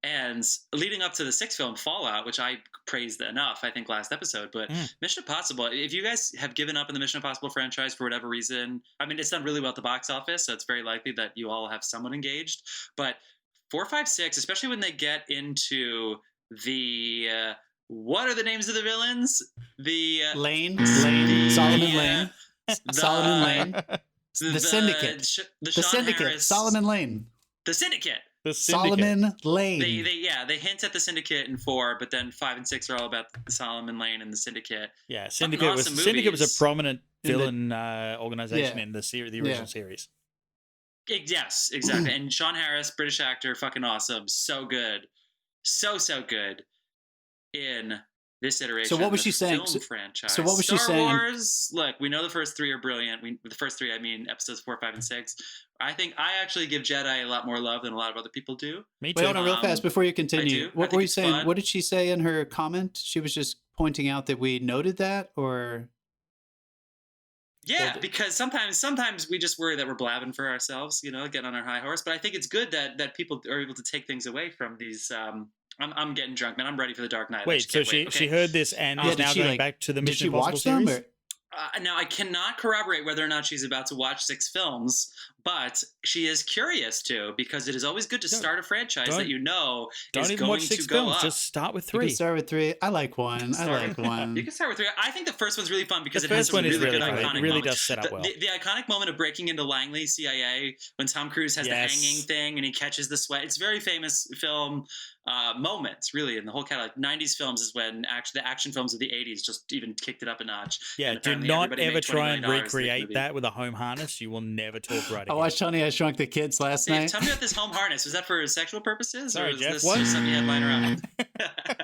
And leading up to the 6th film, Fallout, which I praised enough, I think, last episode. But Mission Impossible, if you guys have given up on the Mission Impossible franchise for whatever reason, I mean, it's done really well at the box office, so it's very likely that you all have someone engaged. But 4, 5, 6, especially when they get into the what are the names of the villains? The Solomon Lane, Solomon Lane, the Syndicate, the Syndicate, Solomon Lane, the Syndicate. Solomon Lane. They hint at the Syndicate in 4, but then 5 and 6 are all about the Solomon Lane and the Syndicate. Yeah, Syndicate was a prominent villain organization in the original series. Yes, exactly. And Sean Harris, British actor, fucking awesome. So good. So good in this iteration. So what was she saying? Franchise. So what was she saying? Star Wars, look, we know the first 3 are brilliant. The first 3, I mean episodes 4, 5, and 6. I think I actually give Jedi a lot more love than a lot of other people do. Me too. Wait, hold on real fast before you continue. What were you saying? Fun. What did she say in her comment? She was just pointing out that we noted that, or... Yeah, because sometimes we just worry that we're blabbing for ourselves, getting on our high horse. But I think it's good that people are able to take things away from these. I'm getting drunk, man. I'm ready for the Dark Knight. Wait, so she heard this and is now going back to the Mission Impossible series? Now, I cannot corroborate whether or not she's about to watch 6 films, but she is curious too, because it is always good to start a franchise that you know is going to go up. Just start with 3. You can start with 3. I like 1. I like 1. You can start with 3. I think the first one's really fun because it has some really good iconic moments. It really does set up well. The iconic moment of breaking into Langley CIA when Tom Cruise has the hanging thing and he catches the sweat. It's a very famous film moments, really, in the whole catalog. 90s films is when the action films of the 80s just even kicked it up a notch. Yeah, do not ever try and recreate that with a home harness. You will never talk right again. I watched Honey, I Shrunk the Kids last night. Tell me about this home harness. Was that for sexual purposes? Sorry, or was Jeff, this what? just something you had lying around?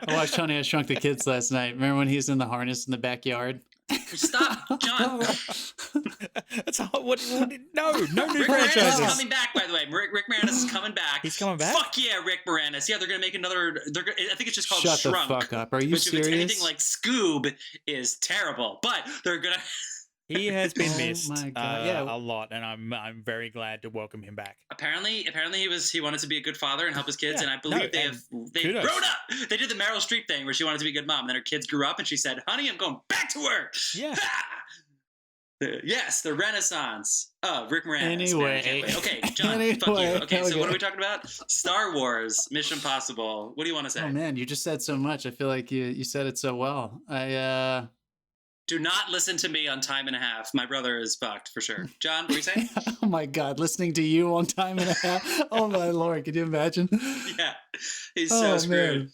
I watched Honey, I Shrunk the Kids last night. Remember when he's in the harness in the backyard? Stop, John. That's what no new Rick franchises. Moranis is coming back, by the way. Rick Moranis is coming back. He's coming back? Fuck yeah, Rick Moranis. Yeah, they're going to make another... I think it's just called Shut Shrunk. the fuck up. Are you which, serious? If it's anything like Scoob, is terrible. But they're going to... He has been missed my God. a lot, and I'm very glad to welcome him back. Apparently he wanted to be a good father and help his kids, and I believe they grown up. They did the Meryl Streep thing where she wanted to be a good mom, and then her kids grew up, and she said, "Honey, I'm going back to work." Yeah. Yes, the Renaissance of Rick Moranis. Anyway. Okay, John, fuck you. Okay, so what are we talking about? Star Wars, Mission Impossible. What do you want to say? Oh man, you just said so much. I feel like you said it so well. Do not listen to me on Time and a Half. My brother is fucked for sure. John, what were you saying? Oh my God, listening to you on Time and a Half. Oh my Lord, can you imagine? Yeah, he's so screwed. Man.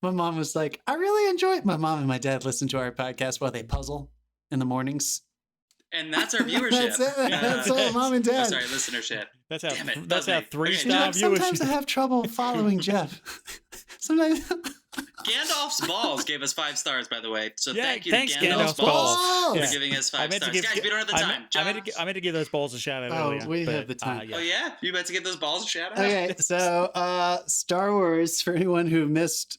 My mom was like, I really enjoy it. My mom and my dad listen to our podcast while they puzzle in the mornings. And that's our viewership. That's it. That's all, Mom and Dad. Oh, sorry, listenership. That's our 3-star viewership. Sometimes I have trouble following Jeff. Sometimes. Gandalf's Balls gave us 5 stars, by the way. So thanks, to Gandalf's Balls for giving us 5 stars. Guys, we don't have the time. I meant to give those balls a shout out earlier. We have the time. Oh, yeah? You meant to give those balls a shout out? Okay, so Star Wars, for anyone who missed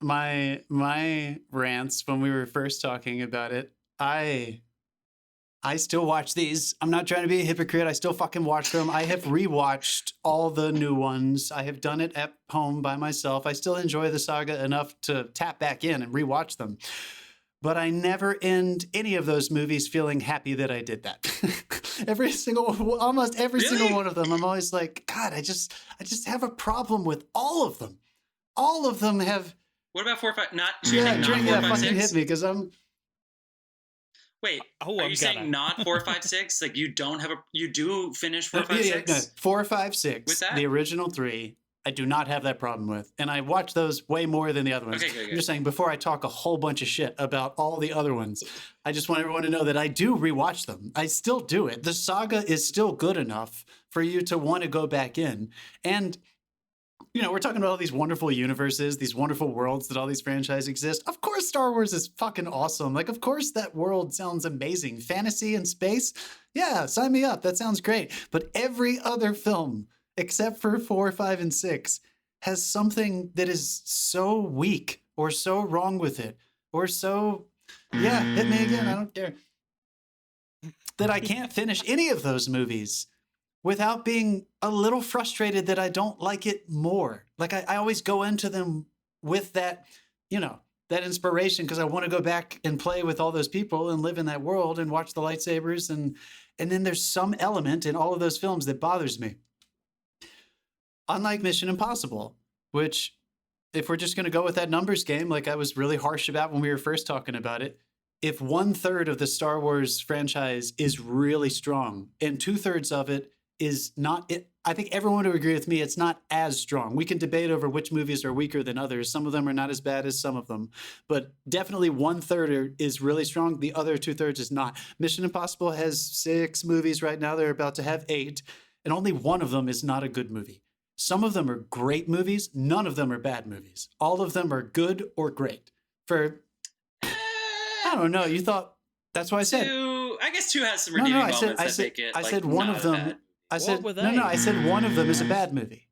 my rants when we were first talking about it, I still watch these. I'm not trying to be a hypocrite. I still fucking watch them. I have rewatched all the new ones. I have done it at home by myself. I still enjoy the saga enough to tap back in and rewatch them. But I never end any of those movies feeling happy that I did that. Almost every single one of them. I'm always like, God, I just have a problem with all of them. All of them have. What about 4, 5? Not fucking 4, 5, 6? Hit me because I'm. Wait, are you saying not 4, 5, 6? Like you do finish 4, 5, 6? No, 4, 5, 6. With that? The original 3, I do not have that problem with. And I watch those way more than the other ones. Okay, good. I'm just saying, before I talk a whole bunch of shit about all the other ones, I just want everyone to know that I do rewatch them. I still do it. The saga is still good enough for you to want to go back in. And we're talking about all these wonderful universes, these wonderful worlds that all these franchises exist. Of course, Star Wars is fucking awesome. Like, of course, that world sounds amazing. Fantasy and space? Yeah, sign me up. That sounds great. But every other film, except for 4, 5, and 6, has something that is so weak or so wrong with it or so, hit me again. I don't care. That I can't finish any of those movies without being a little frustrated that I don't like it more. Like I always go into them with that, that inspiration because I want to go back and play with all those people and live in that world and watch the lightsabers. And then there's some element in all of those films that bothers me. Unlike Mission Impossible, which if we're just going to go with that numbers game, like I was really harsh about when we were first talking about it, if 1/3 of the Star Wars franchise is really strong and 2/3 of it is not, I think everyone would agree with me, it's not as strong. We can debate over which movies are weaker than others. Some of them are not as bad as some of them, but definitely 1/3 is really strong. The other 2/3 is not. Mission Impossible has 6 movies right now. They're about to have 8, and only one of them is not a good movie. Some of them are great movies. None of them are bad movies. All of them are good or great. I don't know. You thought, that's why I said. 2, I guess 2 has some redeeming moments that make it. I said one of them. I said I said one of them is a bad movie.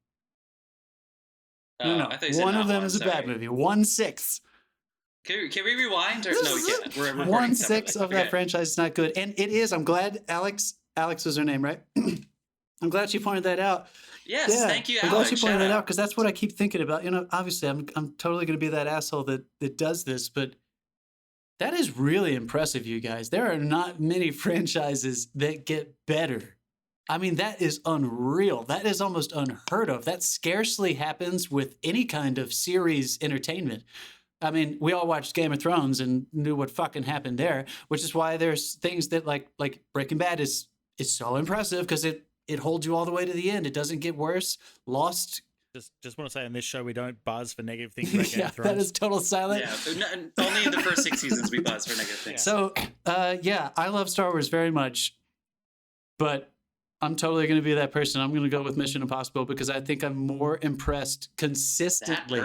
No. One of them is a bad movie. 1/6. Can we rewind? Or, no, we can't. We're 1/6 of that franchise is not good, and it is. I'm glad Alex was her name, right? I'm glad she pointed that out. Yes, thank you, Alex. I'm glad she pointed that out because that's what I keep thinking about. Obviously, I'm totally going to be that asshole that does this, but that is really impressive, you guys. There are not many franchises that get better I mean, that is unreal. That is almost unheard of. That scarcely happens with any kind of series entertainment. I mean, we all watched Game of Thrones and knew what fucking happened there, which is why there's things that like Breaking Bad is so impressive because it holds you all the way to the end. It doesn't get worse. Lost. Just want to say on this show we don't buzz for negative things about Game of Thrones. That is total silent. Yeah, only in the first 6 seasons we buzz for negative things. So, I love Star Wars very much, but I'm totally going to be that person. I'm going to go with Mission Impossible because I think I'm more impressed consistently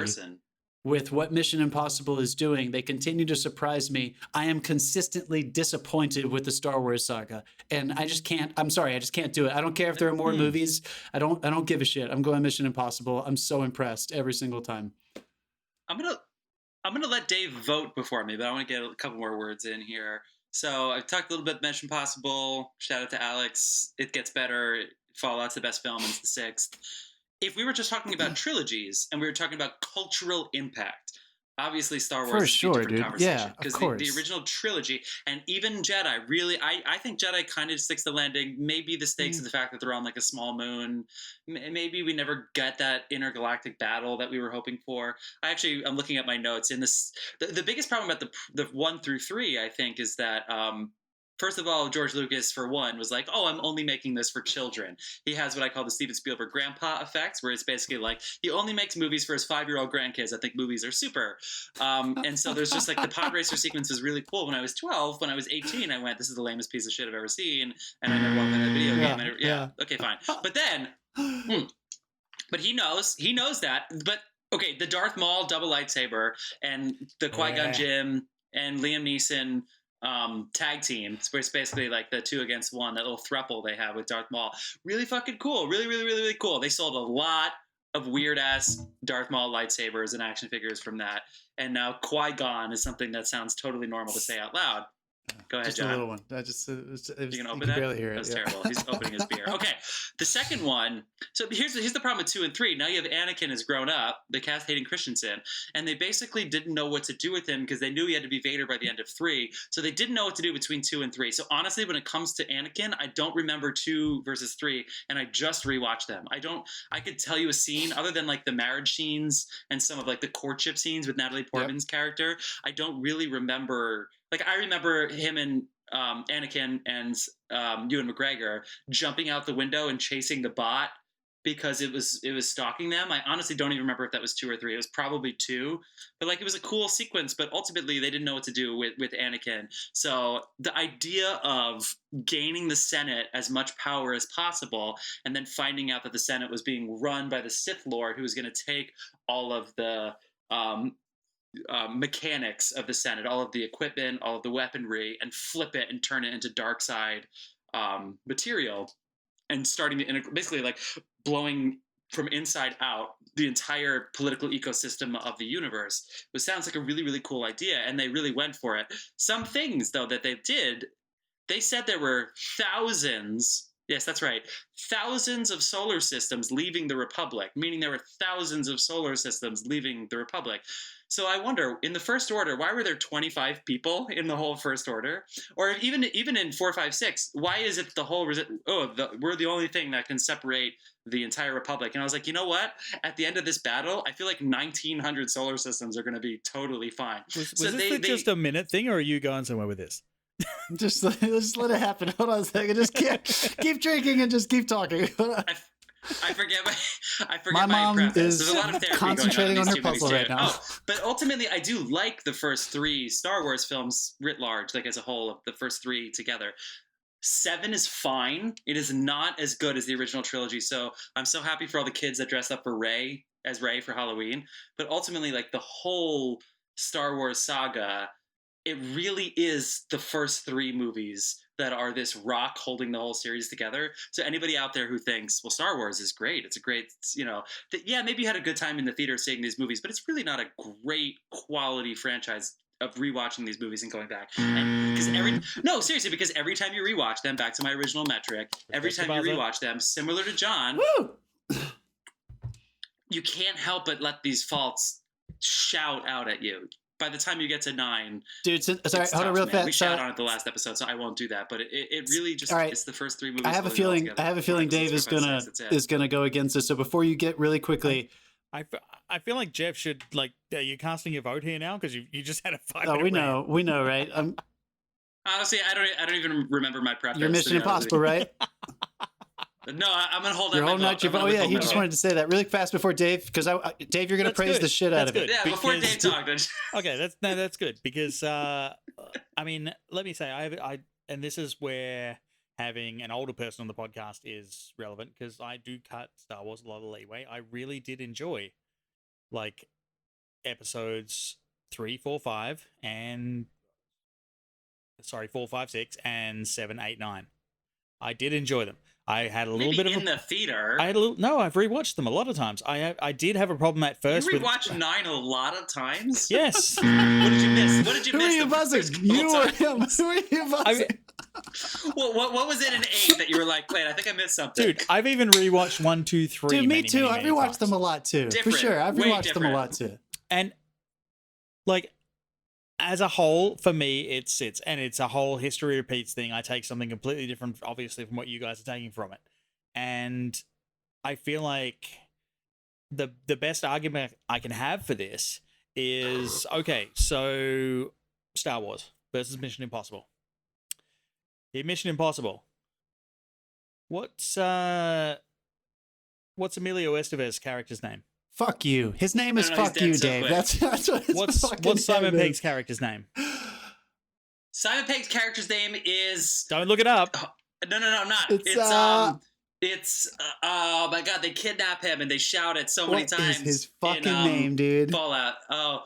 with what Mission Impossible is doing. They continue to surprise me. I am consistently disappointed with the Star Wars saga, and I just can't. I'm sorry, I just can't do it. I don't care if there are more movies. I don't give a shit. I'm going Mission Impossible. I'm so impressed every single time. I'm gonna let Dave vote before me, but I want to get a couple more words in here. So I talked a little bit Mission Impossible. Shout out to Alex. It gets better. Fallout's the best film. And it's the sixth. If we were just talking about trilogies and we were talking about cultural impact, obviously Star Wars is a different conversation. Yeah, because of course. The original trilogy and even Jedi, really, I think Jedi kind of sticks the landing. Maybe the stakes of the fact that they're on like a small moon. Maybe we never get that intergalactic battle that we were hoping for. I'm looking at my notes. In this, the biggest problem about the 1 through 3, I think, is that first of all, George Lucas, for one, was like, oh, I'm only making this for children. He has what I call the Steven Spielberg grandpa effect, where it's basically like he only makes movies for his 5-year-old grandkids that think movies are super. And so there's just like the pod racer sequence was really cool. When I was 12, when I was 18, I went, this is the lamest piece of shit I've ever seen. And I never walked in that video game. Okay, fine. But then, but he knows that. But okay, the Darth Maul double lightsaber and the Qui-Gon Jinn and Liam Neeson tag team, where it's basically like the 2 against 1, that little throuple they have with Darth Maul. Really fucking cool. Really, really, really, really cool. They sold a lot of weird ass Darth Maul lightsabers and action figures from that. And now Qui-Gon is something that sounds totally normal to say out loud. Go ahead, just John. A little one. You can open that? Barely hear it. That's terrible. He's opening his beer. Okay, the second one. So here's the problem with 2 and 3. Now you have Anakin has grown up. They cast Hayden Christensen, and they basically didn't know what to do with him because they knew he had to be Vader by the end of 3. So they didn't know what to do between 2 and 3. So honestly, when it comes to Anakin, I don't remember 2 versus 3, and I just rewatched them. I could tell you a scene other than like the marriage scenes and some of like the courtship scenes with Natalie Portman's character. I don't really remember. Like, I remember him and Anakin and Ewan McGregor jumping out the window and chasing the bot because it was stalking them. I honestly don't even remember if that was 2 or 3. It was probably 2. But, like, it was a cool sequence. But ultimately, they didn't know what to do with Anakin. So the idea of gaining the Senate as much power as possible and then finding out that the Senate was being run by the Sith Lord who was going to take all of the mechanics of the Senate, all of the equipment, all of the weaponry, and flip it and turn it into dark side material, and starting to basically like blowing from inside out the entire political ecosystem of the universe, which sounds like a really, really cool idea, and they really went for it. Some things, though, that they did, they said there were thousands. Yes, that's right. Thousands of solar systems leaving the Republic, meaning there were thousands of solar systems leaving the Republic. So I wonder, in the First Order, why were there 25 people in the whole First Order? Or even in 4, 5, 6, why is it the whole, we're the only thing that can separate the entire Republic? And I was like, you know what? At the end of this battle, I feel like 1,900 solar systems are going to be totally fine. Was this just a minute thing, or are you going somewhere with this? Just let it happen. Hold on a second. Just keep drinking and just keep talking. I forget my mom preface. is There's a lot of concentrating on her puzzle right now. But ultimately, I do like the first 3 Star Wars films writ large, like as a whole, the first 3 together. 7 is fine. It is not as good as the original trilogy. So I'm so happy for all the kids that dressed up for Rey for Halloween. But ultimately, like the whole Star Wars saga, it really is the first 3 movies that are this rock holding the whole series together. So anybody out there who thinks, well, Star Wars is great, it's a great, maybe you had a good time in the theater seeing these movies, but it's really not a great quality franchise of rewatching these movies and going back. And because every time you rewatch them, back to my original metric, every time you rewatch them, similar to John, you can't help but let these faults shout out at you. by the time you get to 9, dude. Sorry, hold on, real fast. We shot on it the last episode, so I won't do that. But it really just it's the first 3 movies. I have a feeling Dave is gonna go against this. So before you get really quickly, I feel like Jeff should you're casting your vote here now because you just had a 5. Oh, we know, right? Honestly, I don't even remember my preference. You're Mission Impossible, right? No, I'm gonna hold. You're holding out your vote. Oh yeah, he just wanted to say that really fast before Dave, because Dave, you're gonna praise the shit out of it. Yeah, before Dave talked. Okay, that's good because I mean, let me say and this is where having an older person on the podcast is relevant because I do cut Star Wars a lot of leeway. I really did enjoy episodes 3, 4, 5, and 4, 5, 6, and 7, 8, 9. I did enjoy them. I had a little bit of in the theater. I've rewatched them a lot of times. I did have a problem at first. You rewatched 9 a lot of times. Yes. What did you miss? What did you miss? Who are you buzzing? You or him? Who are you buzzing? What was it in 8 that you were like, wait, I think I missed something? Dude, I've even rewatched 1, 2, 3. Dude, me too. I've rewatched them a lot too. For sure. I've rewatched them a lot too. And as a whole, for me, it's a whole history repeats thing. I take something completely different, obviously, from what you guys are taking from it. And I feel like the best argument I can have for this is, okay, so Star Wars versus Mission Impossible. In Mission Impossible, what's Emilio Estevez's character's name? Fuck you. His name is Fuck You, Dave. That's what what's Simon Pegg's character's name? Simon Pegg's character's name is. Don't look it up. No, I'm not. It's oh my god, they kidnap him and they shout it so many times. What is his fucking name, dude? Fallout. Oh.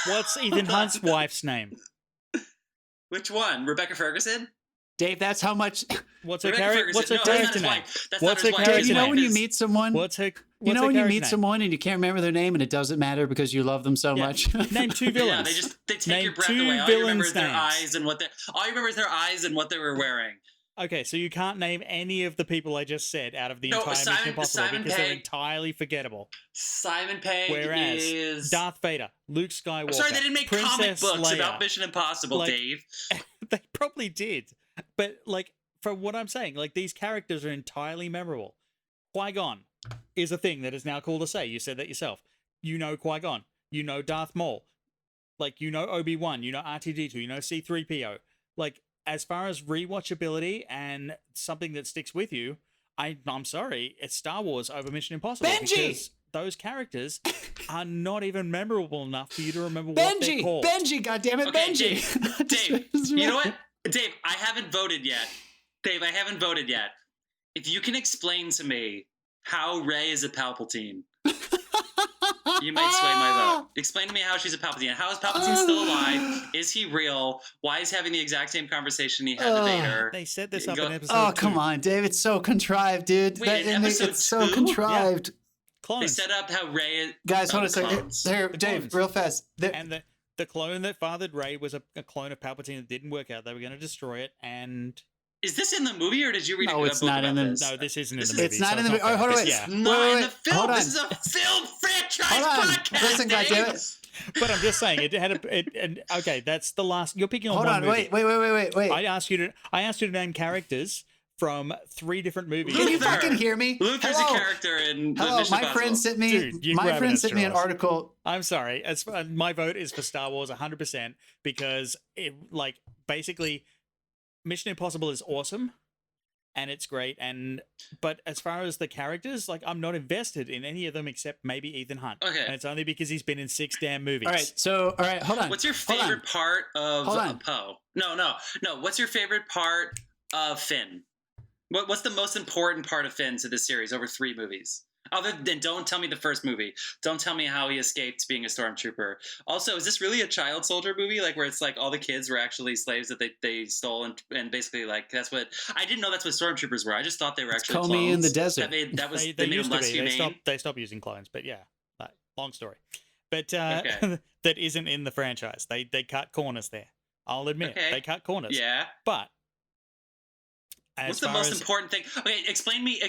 What's Ethan Hunt's wife's name? Which one? Rebecca Ferguson? Dave, that's how much. What's her character name? What's her character name? You know when you meet someone? You meet someone and you can't remember their name and it doesn't matter because you love them so much. Name 2 villains. Yeah, they take your breath away. All you remember is their eyes and what they were wearing. Okay, so you can't name any of the people I just said out of the entire Mission Impossible because they're entirely forgettable. Simon Pegg is Darth Vader, Luke Skywalker. I'm sorry, they didn't make Princess comic books Leia. about Mission Impossible, Dave. They probably did, but from what I'm saying, these characters are entirely memorable. Qui-Gon is a thing that is now cool to say. You said that yourself. You know Qui-Gon. You know Darth Maul. You know Obi-Wan. You know R2-D2. You know C-3PO. As far as rewatchability and something that sticks with you, I'm sorry, it's Star Wars over Mission Impossible. Benji! Because those characters are not even memorable enough for you to remember what they're called. Benji, goddammit, okay, Benji! Dave, you know what? Dave, I haven't voted yet. If you can explain to me how Rey is a Palpatine, you might sway my vote. Explain to me how she's a Palpatine. How is Palpatine still alive? Is he real? Why is he having the exact same conversation he had with Vader? They set this up in episode 2. Oh, come on, Dave. It's so contrived, dude. Wait, It's so contrived. Yeah. Clones. They set up how Rey... Guys, hold on a second. There, Dave, real fast. And the clone that fathered Rey was a clone of Palpatine that didn't work out. They were going to destroy it, and... Is this in the movie, or did you read a book about this? No, this isn't in the movie. It's not in the movie. Oh, hold on, wait. It's not in the film. Hold on. This is a film franchise podcast. Listen, goddammit. But I'm just saying, okay, that's the last. You're picking on one movie. Wait. I asked you to name characters from 3 different movies. Can you fucking hear me? Luther's a character in Hello, Mission my friend sent me. Dude, my friend sent me an article. I'm sorry. My vote is for Star Wars 100% because basically, Mission Impossible is awesome. And it's great, but as far as the characters, I'm not invested in any of them except maybe Ethan Hunt. Okay. And it's only because he's been in 6 damn movies. All right, hold on. What's your favorite part of Poe? No. What's your favorite part of Finn? What's the most important part of Finn to this series over 3 movies? Other than, don't tell me the first movie. Don't tell me how he escaped being a stormtrooper. Also, is this really a child soldier movie? Where it's all the kids were actually slaves that they stole and basically that's what... I didn't know that's what stormtroopers were. I just thought they were actually clones. Call me in the desert. They made them less humane. They stopped using clones, but yeah. Long story. But okay. That isn't in the franchise. They cut corners there. I'll admit. Okay. They cut corners. Yeah. But... What's the most important thing? Okay, explain me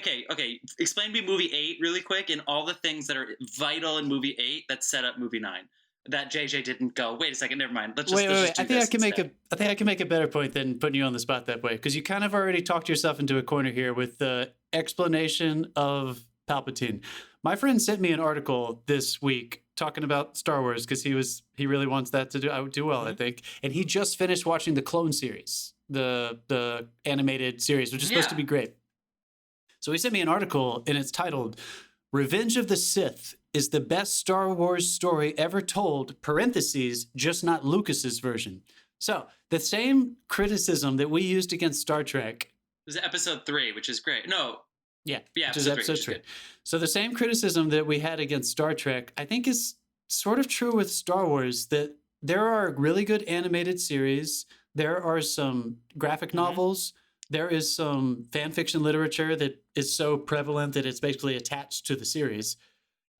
movie 8 really quick and all the things that are vital in movie 8 that set up movie 9. that JJ didn't go, wait a second, never mind. Wait. I think I can make a better point than putting you on the spot that way, because you kind of already talked yourself into a corner here with the explanation of Palpatine. My friend sent me an article this week talking about Star Wars because he really wants that to do well, I think. And he just finished watching the Clone series, the animated series, which is supposed to be great. So he sent me an article, and it's titled "Revenge of the Sith is the best Star Wars story ever told, parentheses, just not Lucas's version." So the same criticism that we used against Star Trek. It was episode 3, which is great. No. Yeah, which is episode 3. So the same criticism that we had against Star Trek, I think is sort of true with Star Wars, that there are really good animated series. There are some graphic novels. There is some fan fiction literature that is so prevalent that it's basically attached to the series.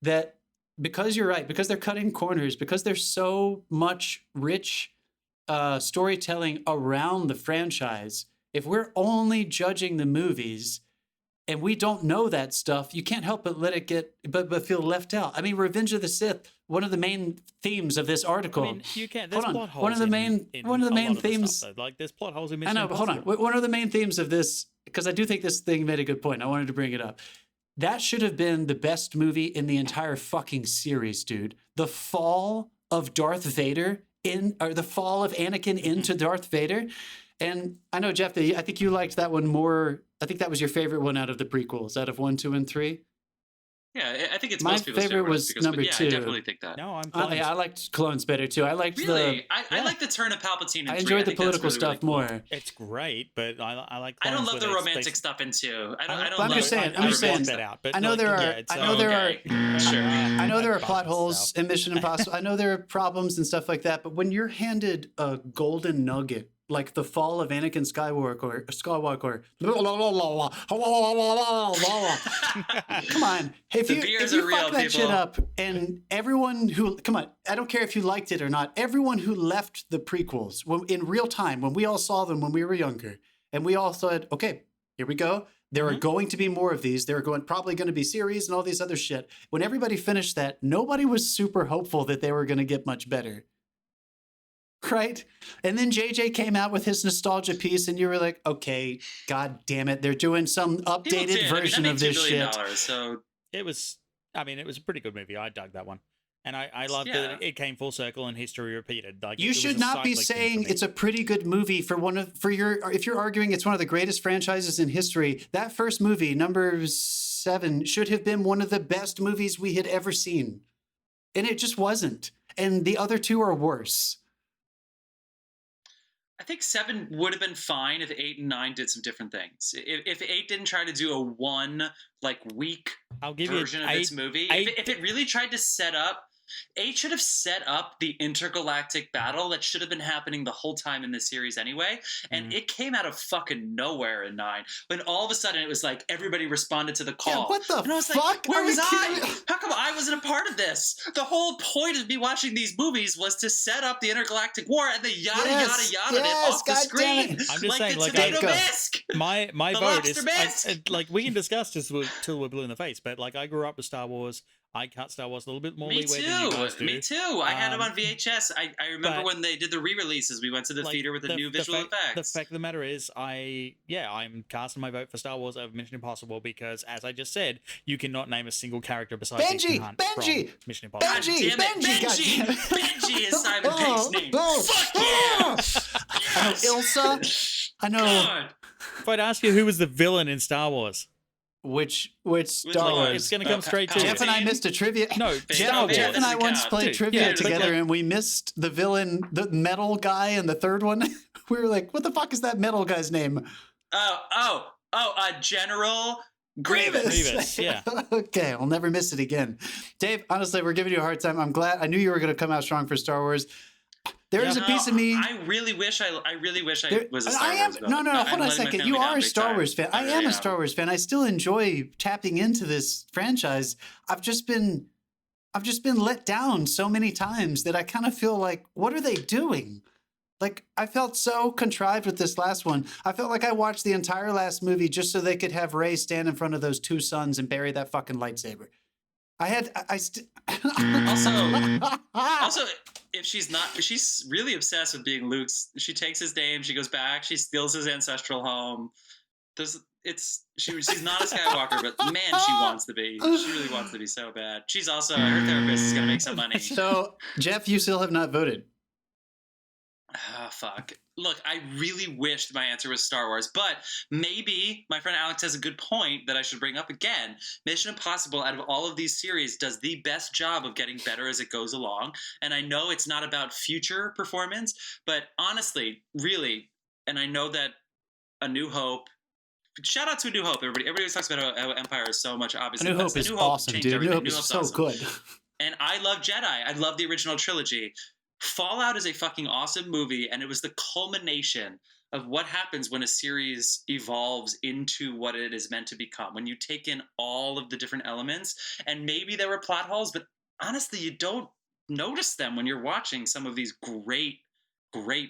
That because you're right, because they're cutting corners, because there's so much rich storytelling around the franchise, if we're only judging the movies and we don't know that stuff, you can't help but let it get, but feel left out. I mean, Revenge of the Sith, one of the main themes of this article. I mean, you can't. There's plot holes. One of the main themes. Stuff, like there's plot holes in Mission Impossible. I know, but hold on. One of the main themes of this, because I do think this thing made a good point. I wanted to bring it up. That should have been the best movie in the entire fucking series, dude. The fall of Darth Vader or the fall of Anakin into Darth Vader. And I know, Jeff, I think you liked that one more. I think that was your favorite one out of the prequels, out of 1, 2, and 3. Yeah, I think it's my most people's favorite was number 2. I definitely think that. No, I liked Clones better too. I liked I like the turn of Palpatine in 3. I enjoyed the political stuff more. It's great, but I like. I don't love the romantic stuff in 2. I'm just saying. I know there are plot holes in Mission Impossible. I know there are problems and stuff like that. But when you're handed a golden nugget, like the fall of Anakin Skywalker. Come on. If you fuck that shit up, and everyone who, come on, I don't care if you liked it or not, everyone who left the prequels in real time, when we all saw them when we were younger, and we all said, okay, here we go. There are going to be more of these. There are probably going to be series and all these other shit. When everybody finished that, nobody was super hopeful that they were going to get much better. Right? And then JJ came out with his nostalgia piece, and you were like, okay, god damn it, they're doing some updated version of this shit. So it was a pretty good movie. I dug that one. And I loved that it came full circle and history repeated. Like, you should not be saying it's a pretty good movie if you're arguing it's one of the greatest franchises in history. That first movie, number 7, should have been one of the best movies we had ever seen. And it just wasn't. And the other 2 are worse. I think 7 would have been fine if 8 and 9 did some different things. If 8 didn't try to do a weak version of its movie, if it really tried to set up, 8 should have set up the intergalactic battle that should have been happening the whole time in this series anyway. And it came out of fucking nowhere in 9. When all of a sudden it was like everybody responded to the call. Yeah, what the and I was fuck? Like, where was I? How come I wasn't a part of this? The whole point of me watching these movies was to set up the intergalactic war and the yada it off the screen. I'm just saying, the tomato bisque. My vote is like, we can discuss this till we're blue in the face, but like, I grew up with Star Wars. I cut Star Wars a little bit more leeway than you guys do. Me too. I had them on VHS. I remember when they did the re-releases. We went to the theater with the new visual effects. The fact of the matter is, I'm casting my vote for Star Wars over Mission Impossible because, as I just said, you cannot name a single character besides Ethan Hunt from Mission Impossible. Benji is Simon Pegg's name. Fuck yeah! I know Ilsa. I know. If I'd ask you who was the villain in Star Wars, Which Star Wars? It's going to come straight to Jeff and I missed a trivia. No, Jeff and I once played trivia together, and we missed the villain, the metal guy in the third one. We were like, "What the fuck is that metal guy's name?" General Grievous. Yeah. Okay, I'll never miss it again. Dave, honestly, we're giving you a hard time. I'm glad. I knew you were going to come out strong for Star Wars. There is a piece of me. I really wish I was a Star Wars fan. No, hold on a second. You are a Star Wars fan. I am a Star Wars fan. I still enjoy tapping into this franchise. I've just been let down so many times that I kind of feel like, what are they doing? Like, I felt so contrived with this last one. I felt like I watched the entire last movie just so they could have Rey stand in front of those 2 suns and bury that fucking lightsaber. Also, if she's really obsessed with being Luke's. She takes his name. She goes back. She steals his ancestral home. She's not a Skywalker, but man, she wants to be. She really wants to be so bad. She's also her therapist is gonna make some money. So, Jeff, you still have not voted. Ah, fuck. Look, I really wished my answer was Star Wars, but maybe my friend Alex has a good point that I should bring up again. Mission Impossible, out of all of these series, does the best job of getting better as it goes along. And I know it's not about future performance, but honestly, really, and I know that A New Hope. Shout out to A New Hope, everybody. Everybody always talks about how Empire is so much, obviously. A New Hope is awesome, dude. A New Hope is so awesome. Good. And I love Jedi. I love the original trilogy. Fallout is a fucking awesome movie, and it was the culmination of what happens when a series evolves into what it is meant to become. When you take in all of the different elements, and maybe there were plot holes, but honestly, you don't notice them when you're watching some of these great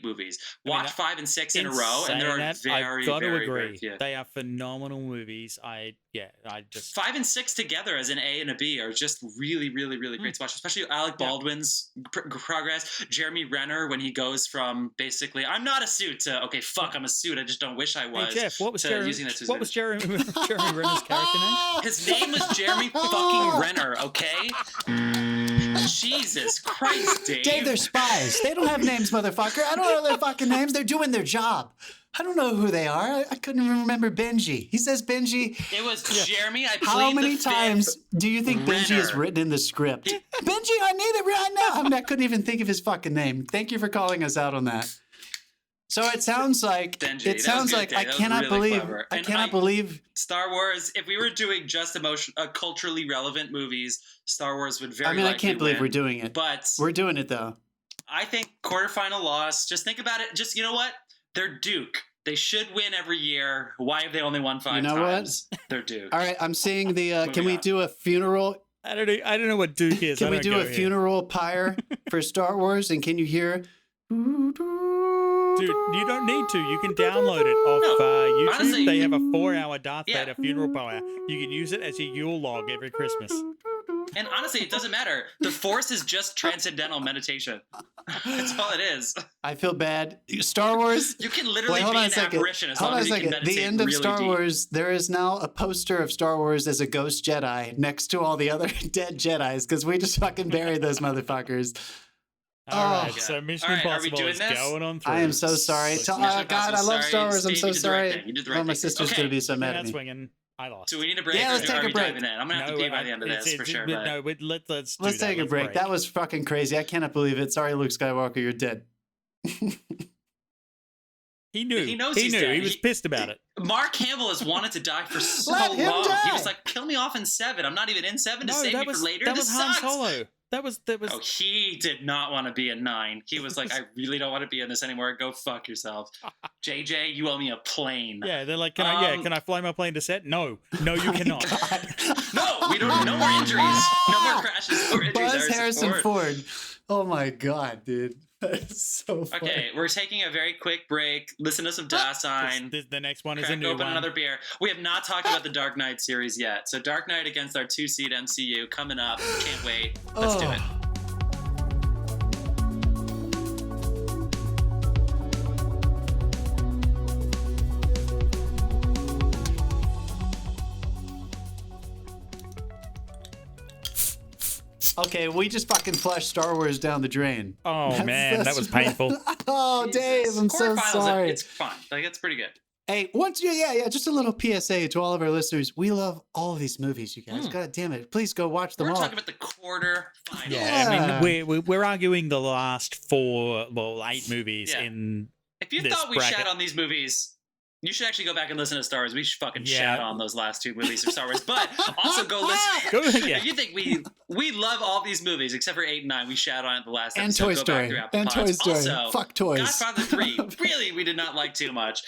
movies. Watch 5 and 6 in a row, and there are very few. They are phenomenal movies. I just 5 and 6 together as an A and a B are just really, really, really great to watch. Especially Alec Baldwin's progress. Jeremy Renner when he goes from basically I'm not a suit to okay, fuck, I'm a suit. I just don't wish I was. Hey Jeff, what was Jeremy Renner's character name? His name was Jeremy fucking Renner. Okay. Jesus Christ, Dave. Dave, they're spies. They don't have names, motherfucker. I don't know their fucking names. They're doing their job. I don't know who they are. I couldn't even remember Benji. He says Benji. It was Jeremy. I How many times do you think Benji is written in the script? Benji, I need it right now. I couldn't even think of his fucking name. Thank you for calling us out on that. So it sounds like Benji, I cannot believe Star Wars. If we were doing just culturally relevant movies, Star Wars would very. I can't believe we're doing it, but we're doing it though. I think quarterfinal loss. Just think about it. Just you know what? They're Duke. They should win every year. Why have they only won 5 times? What? They're Duke. All right, I'm seeing the. Can we do a funeral? I don't know what Duke is. Can we do a funeral pyre for Star Wars? And can you hear? Dude, you don't need to. You can download it off YouTube. Honestly, they have a 4-hour Darth Vader funeral pyre. You can use it as your Yule log every Christmas. And honestly, it doesn't matter. The Force is just transcendental meditation. That's all it is. I feel bad. Star Wars. You can literally be an apparition as long as you can meditate. The end of really Star deep. Wars, there is now a poster of Star Wars as a ghost Jedi next to all the other dead Jedis because we just fucking buried those motherfuckers. All right, so Mission Impossible is going on through. I am so sorry. God, I love Star Wars. I'm so sorry. My sister's going to be so mad at me. Swinging. I lost. Do we need a break? Yeah, let's take a break. I'm going to have to pee by the end of this for sure. No, let's take a break. That was fucking crazy. I cannot believe it. Sorry, Luke Skywalker, you're dead. He knew. He knows he's dead. He was pissed about it. Mark Hamill has wanted to die for so long. Die. He was like, kill me off in 7. I'm not even in 7 to save me for later. That was Han Solo. That was. Oh, he did not want to be in 9. He was like, I really don't want to be in this anymore. Go fuck yourself. JJ, you owe me a plane. Yeah, they're like, can I fly my plane to set? No, you cannot. No, we don't. No more injuries. No more crashes. No more injuries. Buzz Harrison Ford. Oh my god, dude. That's so funny. Okay, we're taking a very quick break. Listen to some Dasein. The next one is a new one. Open another beer. We have not talked about the Dark Knight series yet. So Dark Knight against our 2-seed MCU coming up. Can't wait. Let's do it. Okay, we just fucking flushed Star Wars down the drain. Oh, man, that was painful. Oh, Dave, I'm so sorry. It's fun. Like, it's pretty good. Hey, just a little PSA to all of our listeners. We love all of these movies, you guys. God damn it. Please go watch them all. We're talking about the quarter final. Yeah, I mean, we're arguing the last 8 movies in If you thought we shat on these movies, you should actually go back and listen to Star Wars. We should fucking shat on those last 2 movies of Star Wars. But also go listen. If you think we love all these movies except for 8 and 9, we shat on it the last and Toy Story. And Toy Story. Also, fuck toys. Godfather 3, really, we did not like too much.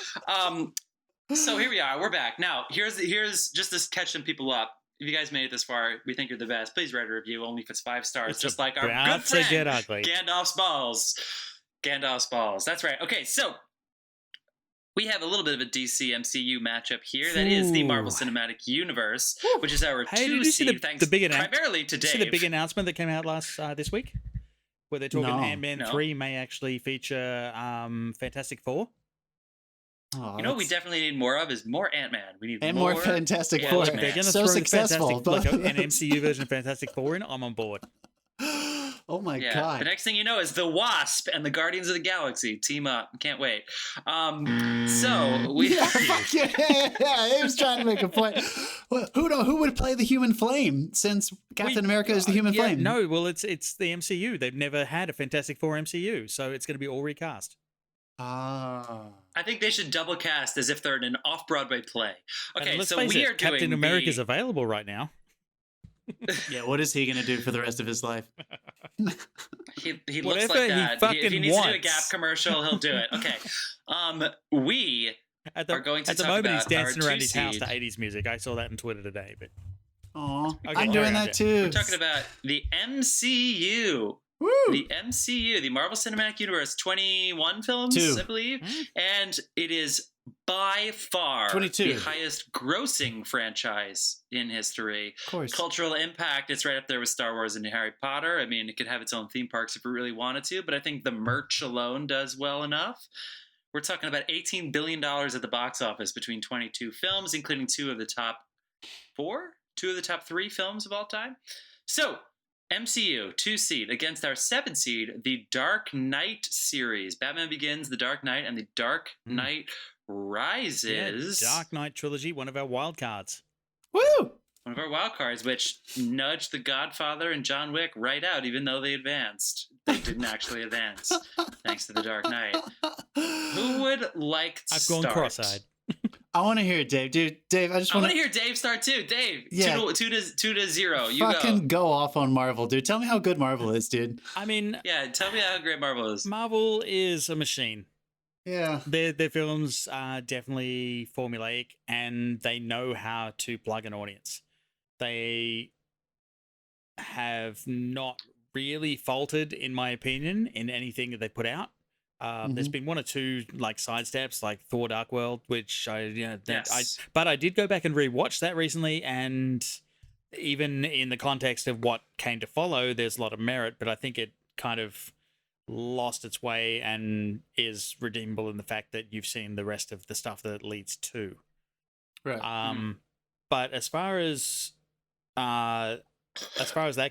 So here we are. We're back. Now, here's just to catch some people up. If you guys made it this far, we think you're the best. Please write a review, only if it's 5 stars, it's just like our good friend, Gandalf's balls. Gandalf's balls. That's right. Okay, so we have a little bit of a DC MCU matchup here. That is the Marvel Cinematic Universe, which is our two seed. Thanks primarily to Dave. See the big announcement that came out this week, where they're talking Ant-Man 3 may actually feature Fantastic Four. Oh, you know what we definitely need more of is more Ant-Man. We need more Fantastic Four. If they're going to throw successful, like an MCU version of Fantastic Four in, I'm on board. Oh my God. The next thing you know is the Wasp and the Guardians of the Galaxy team up. Can't wait. So we he was trying to make a point. Who would play the Human Flame since Captain America is the Human Flame? No, well it's the MCU. They've never had a Fantastic Four MCU, so it's going to be all recast. I think they should double cast as if they're in an off-Broadway play. Okay, so we are doing Captain America's available right now. Yeah, what is he going to do for the rest of his life? He looks like that. If he needs to do a Gap commercial, he'll do it. Okay. We are going to talk about at the moment he's dancing around his house seed. to 80s music. I saw that on Twitter today. But I'm doing that too. We're talking about the MCU. Woo! The MCU, the Marvel Cinematic Universe, 21 films, I believe. And it is by far 22. the highest grossing franchise in history. Of course. Cultural impact, it's right up there with Star Wars and Harry Potter. I mean, it could have its own theme parks if it really wanted to, but I think the merch alone does well enough. We're talking about $18 billion at the box office between 22 films, including two of the top 3 films of all time. So, MCU 2 seed against our 7 seed, the Dark Knight series. Batman Begins, The Dark Knight, and The Dark Knight Rises. Yeah, Dark Knight trilogy, one of our wild cards. Woo! One of our wild cards, which nudged The Godfather and John Wick right out, even though they advanced. They didn't actually advance, thanks to The Dark Knight. Who would like to start? I've gone cross-eyed. I want to hear it, Dave. Dude, Dave, I want to hear Dave start too. Dave, 2 to 0. You fucking go off on Marvel, dude. Tell me how good Marvel is, dude. I mean, tell me how great Marvel is. Marvel is a machine. Yeah, their films are definitely formulaic, and they know how to plug an audience. They have not really faltered, in my opinion, in anything that they put out. There's been 1 or 2 like sidesteps, like Thor: Dark World, which but I did go back and rewatch that recently, and even in the context of what came to follow, there's a lot of merit, but I think it kind of lost its way and is redeemable in the fact that you've seen the rest of the stuff that it leads to. Right. But as far as that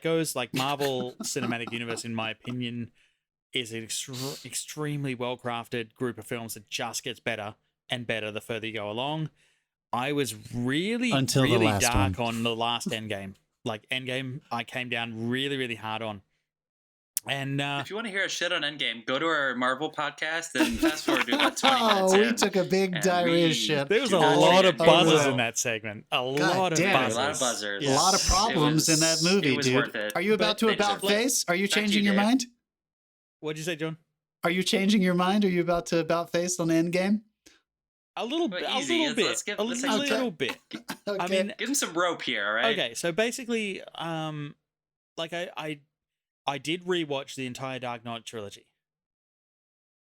goes, like Marvel Cinematic Universe, in my opinion, is an extremely well-crafted group of films that just gets better and better the further you go along. I was really dark on the last Endgame. Like Endgame, I came down really, really hard on. And if you want to hear a shit on Endgame, go to our Marvel podcast and fast forward to about 20 minutes. We took a big diarrhea shit. There was a lot of buzzers in that segment. A lot of buzzers. A lot of problems in that movie, it was dude. Worth it. Are you about to about face? Are you changing your mind? What'd you say, John? Are you changing your mind? Are you about to about face on Endgame? A little bit. Okay. I mean, give him some rope here, all right? Okay, so basically, like I did rewatch the entire Dark Knight trilogy.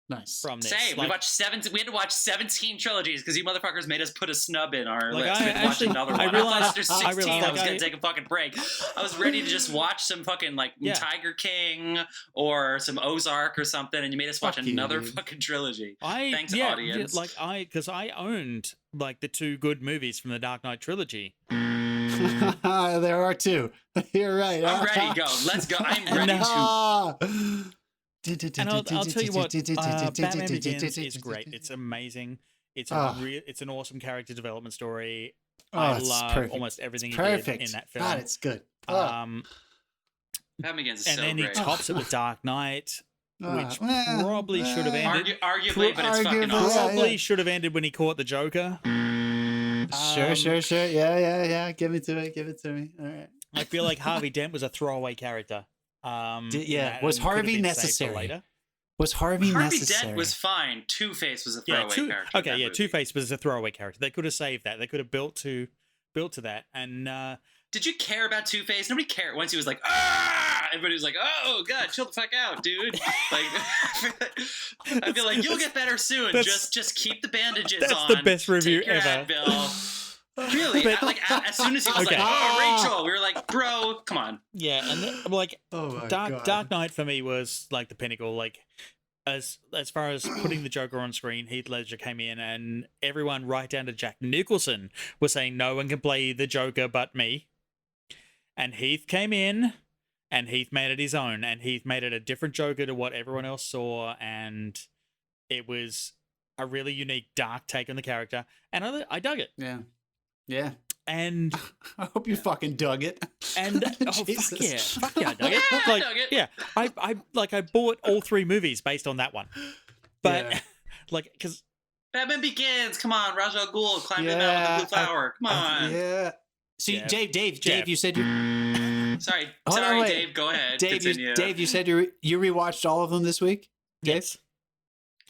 Nice. From this. Same. We watched 17. We had to watch 17 trilogies because you motherfuckers made us put a snub in our list. We had to watch another one. I realized after 16, I was gonna take a fucking break. I was ready to just watch some fucking Tiger King or some Ozark or something, and you made us watch another fucking trilogy. Thanks, audience. Because I owned like the 2 good movies from the Dark Knight trilogy. There are 2. You're right. I'm ready. Go. Let's go. I'm ready to. And I'll tell you what, Batman Begins is great. It's amazing. It's an awesome character development story. I love almost everything he did in that film. God, it's good. Batman Begins is so great. And then he tops it with Dark Knight, which probably should have ended. Arguably, but it's fucking awesome. Probably should have ended when he caught the Joker. Sure. Yeah. Give it to me. All right. I feel like Harvey Dent was a throwaway character. Was Harvey necessary? Was Harvey necessary? Dent was fine. Two-Face was a throwaway character. Okay, Two-Face was a throwaway character. They could have saved that. They could have built to that. And did you care about Two-Face? Nobody cared once he was like, ah! everybody was like, "Oh God, chill the fuck out, dude." Like, I feel like you'll get better soon. Just keep the bandages on. That's the best review take your ever. Advil. Really, as soon as he was like, "Oh, Rachel," we were like, "Bro, come on." Yeah, and then, like, Dark Knight for me was like the pinnacle. Like, as far as putting the Joker on screen, Heath Ledger came in, and everyone, right down to Jack Nicholson, was saying no one can play the Joker but me. And Heath came in, and Heath made it his own, and Heath made it a different Joker to what everyone else saw, and it was a really unique, dark take on the character, and I dug it. Yeah. And I hope you fucking dug it. And fuck yeah, I dug it. Like, dug it. Yeah, I bought all 3 movies based on that one. But like, because Batman Begins, come on, Ra's al Ghul climbing out with the blue flower, come on. See, Dave, you said you. Sorry, Dave. Go ahead. Dave, you said you rewatched all of them this week. Yes.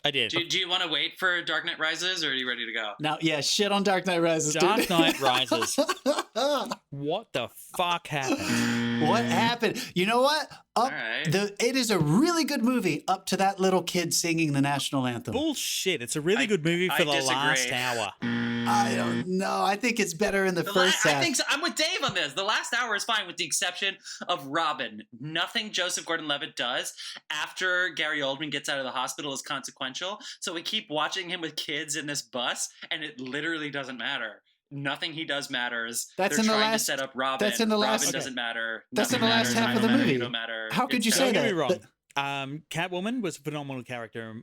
I did. Do you want to wait for Dark Knight Rises, or are you ready to go? No, shit on Dark Knight Rises. Dark Knight Rises. What the fuck happened? What happened? You know what? It is a really good movie up to that little kid singing the national anthem. Bullshit. It's a really good movie for the last hour. I don't know. I think it's better in the first half. I think so. I'm with Dave on this. The last hour is fine with the exception of Robin. Nothing Joseph Gordon-Levitt does after Gary Oldman gets out of the hospital is consequential. So we keep watching him with kids in this bus, and it literally doesn't matter. Nothing he does matters. They're trying to set up Robin. That's in the last. Robin doesn't matter. That's in the last half of the movie. Don't matter. How could you say that? Don't get me wrong. Catwoman was a phenomenal character.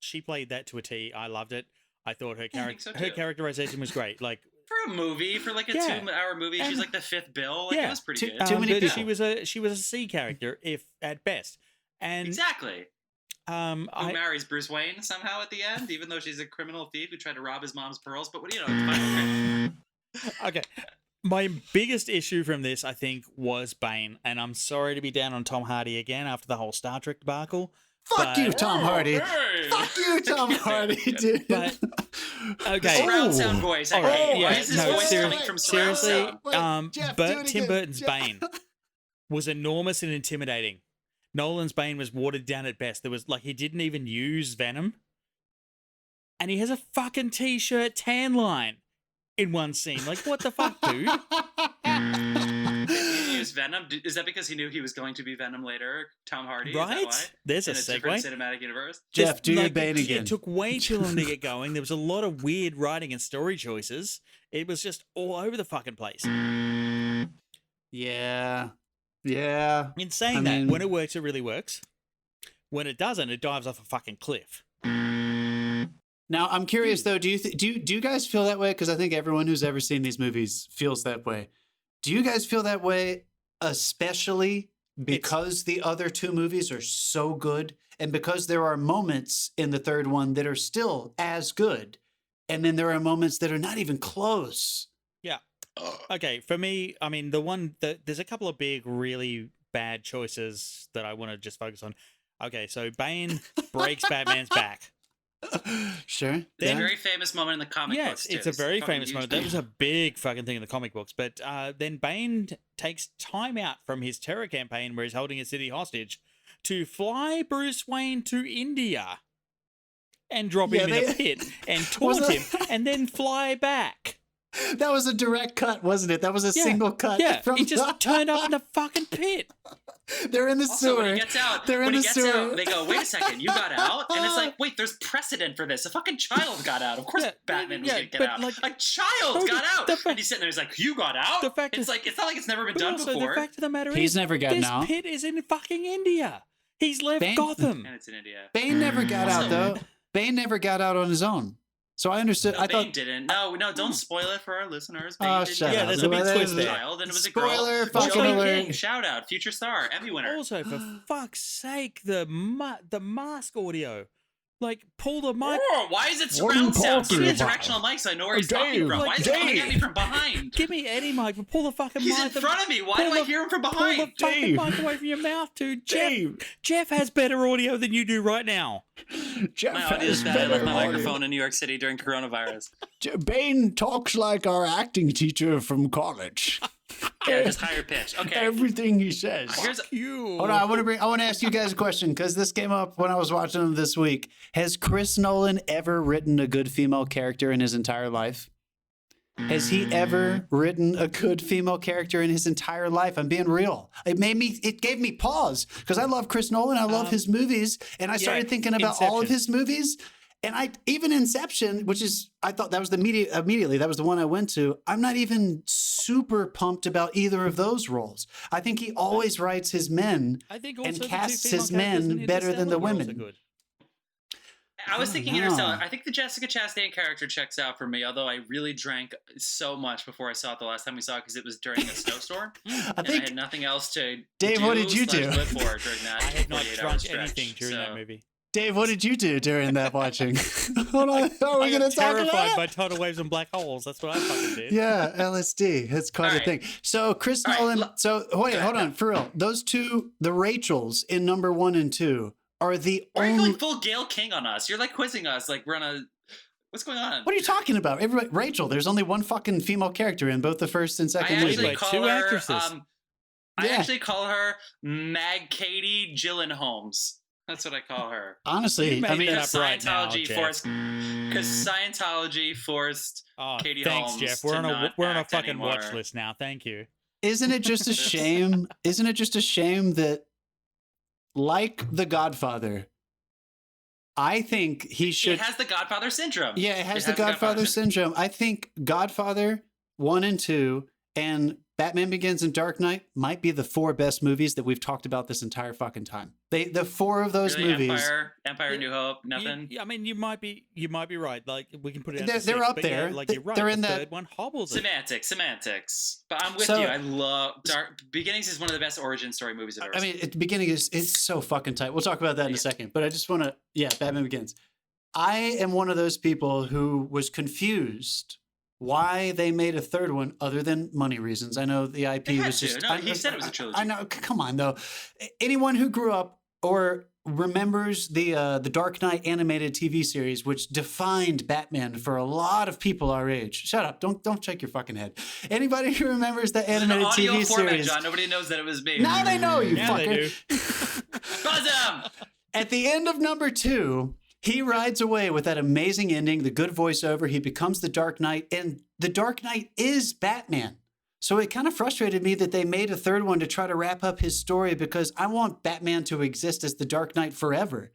She played that to a T. I loved it. I thought her characterization was great. Like, for a movie, for like a 2-hour movie, she's like the 5th Bill. Like, it was pretty good. Too many people. She was a C character, if at best. And exactly. Who marries Bruce Wayne somehow at the end, even though she's a criminal thief who tried to rob his mom's pearls. But it's fine. Okay. My biggest issue from this, I think, was Bane, and I'm sorry to be down on Tom Hardy again after the whole Star Trek debacle. Fuck you, Tom Hardy. Hey. Fuck you, Tom Hardy, dude. But, okay. Surround sound voice. Why is his voice coming from surround sound? Seriously, Tim Burton's Bane was enormous and intimidating. Nolan's Bane was watered down at best. There was, like, he didn't even use Venom. And he has a fucking t-shirt tan line in one scene. Like, what the fuck, dude? He used Venom? Is that because he knew he was going to be Venom later, Tom Hardy? Right? Is that why? There's in a segue. Different cinematic universe? Jeff, do your Bane again. It took way too long to get going. There was a lot of weird writing and story choices. It was just all over the fucking place. Yeah. Yeah. In saying that, when it works, it really works. When it doesn't, it dives off a fucking cliff. Now, I'm curious though. Do you guys feel that way? Because I think everyone who's ever seen these movies feels that way. Do you guys feel that way, especially because the other 2 movies are so good, and because there are moments in the third one that are still as good, and then there are moments that are not even close? Yeah. Okay, for me, I mean, there's a couple of big, really bad choices that I want to just focus on. Okay, so Bane breaks Batman's back. Sure. It's a very famous moment in the comic books, too. It's a very famous moment. That was a big fucking thing in the comic books. But then Bane takes time out from his terror campaign where he's holding a city hostage to fly Bruce Wayne to India and drop him in a pit and taunt him and then fly back. That was a direct cut, wasn't it? That was a single cut. Yeah, he just turned up in the fucking pit. They're in the sewer. When he gets out, they go, wait a second, you got out? And it's like, wait, there's precedent for this. A fucking child got out. Of course Batman was going to get out. Like, a child got out. And he's sitting there, he's like, you got out? It's not like it's never been done before. The fact of the matter is, he's never gotten out. This pit is in fucking India. He's left Gotham. And it's in India. Bane never got out, though. Bane never got out on his own. So I understood. No, Bane didn't. No, don't spoil it for our listeners. Bane didn't. Shut up. There's a big twist there. Child, and it was a girl. Spoiler, fucking Joey alert. King, shout out, future star, Emmy winner. Also, for fuck's sake, the mask audio. Like, pull the mic. Oh, why is it surround sound? Give me a directional mic so I know where he's talking from. Why is it coming at me from behind? Give me any mic, but pull the fucking He's mic. in front of me. Why do I hear him from behind? Pull the fucking mic away from your mouth, dude. Jeff has better audio than you do right now. My audio is bad. I left my microphone in New York City during coronavirus. Bane talks like our acting teacher from college. Yeah, just higher pitch. Okay. Everything he says. Fuck you. Hold on, I want to ask you guys a question because this came up when I was watching him this week. Has Chris Nolan ever written a good female character in his entire life? Has he ever written a good female character in his entire life? I'm being real. It gave me pause because I love Chris Nolan. I love his movies. And I started thinking about all of his movies. And even Inception, which is, I thought that was immediately, that was the one I went to. I'm not even super pumped about either of those roles. I think he always writes his men and casts his men better than the women. I was thinking Interstellar. I think the Jessica Chastain character checks out for me, although I really drank so much before I saw it the last time we saw it because it was during a snowstorm. I had nothing else to Dave, what did you do? Live for during that I had not drunk anything during that movie. Dave, what did you do during that watching? Hold on, are we going to talk about terrified by tidal waves and black holes. That's what I fucking did. Yeah, LSD. That's quite a thing. So Chris Nolan. So wait, hold on, for real. Those two, the Rachels in number 1 and 2, are the only. Are you going full Gail King on us? You're like quizzing us, like we're on a. What's going on? What are you talking about? Everybody, Rachel. There's only one fucking female character in both the first and second movies. Two actresses. I actually call her Mag Katie Gyllenhaals. That's what I call her. Honestly, I mean, Scientology forced Katie Holmes. Thanks, Jeff. We're on a fucking watch list now. Thank you. Isn't it just a shame? Isn't it just a shame that, like The Godfather, I think he should. It has the Godfather syndrome. Yeah, it has the Godfather syndrome. I think Godfather 1 and 2 and Batman Begins and Dark Knight might be the 4 best movies that we've talked about this entire fucking time. The 4 of those movies. Empire, New Hope, nothing. I mean, you might be right. Like we can put it. They're up there. Yeah, like you're right. They're in the that third one hobbles semantics. But I'm with you. I love Beginnings is one of the best origin story movies I've ever seen. I mean, the beginning is so fucking tight. We'll talk about that in a second. But I just want to, Batman Begins. I am one of those people who was confused why they made a third one other than money reasons. I know the IP was just. No, he said it was a trilogy. I know. Come on, though. Anyone who grew up or remembers the Dark Knight animated TV series, which defined Batman for a lot of people our age. Shut up! Don't shake your fucking head. Anybody who remembers the animated TV series, John. Nobody knows that it was me. Now they know, you now fucker. Buzz him! At the end of number 2. He rides away with that amazing ending, the good voiceover. He becomes the Dark Knight, and the Dark Knight is Batman. So it kind of frustrated me that they made a third one to try to wrap up his story because I want Batman to exist as the Dark Knight forever.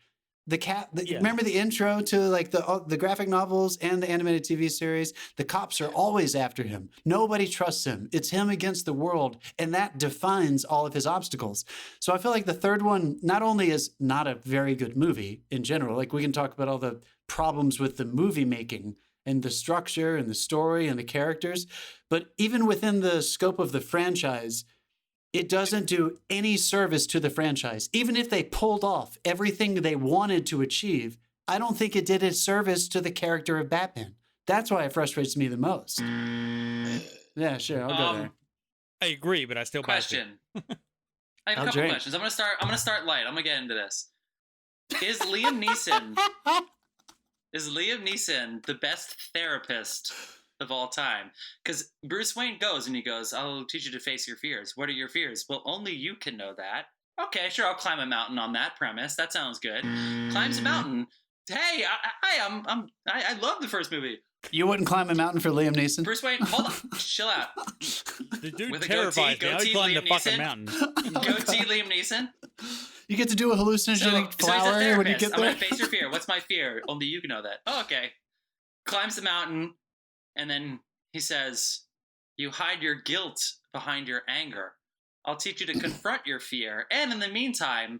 Remember the intro to like the graphic novels and the animated TV series? The cops are always after him. Nobody trusts him. It's him against the world, and that defines all of his obstacles. So I feel like the third one not only is not a very good movie in general, like we can talk about all the problems with the movie making and the structure and the story and the characters, but even within the scope of the franchise, it doesn't do any service to the franchise. Even if they pulled off everything they wanted to achieve, I don't think it did a service to the character of Batman. That's why it frustrates me the most. Yeah, sure, I'll go there. I agree, but I still question. I have a couple questions. I'm gonna start light. I'm gonna get into this. Is Liam Neeson the best therapist of all time? Because Bruce Wayne goes and he goes, I'll teach you to face your fears. What are your fears? Well, only you can know that. Okay, sure, I'll climb a mountain on that premise. That sounds good. Climbs a mountain. Hey, I love the first movie. You wouldn't climb a mountain for Liam Neeson? Bruce Wayne, hold on. Chill out. The dude with terrifies me. He climbed the fucking mountain. Goatee Liam Neeson. You get to do a hallucinogenic flower when you get there? I'm going to face your fear. What's my fear? Only you can know that. Oh, okay. Climbs the mountain. And then he says, you hide your guilt behind your anger. I'll teach you to confront your fear. And in the meantime,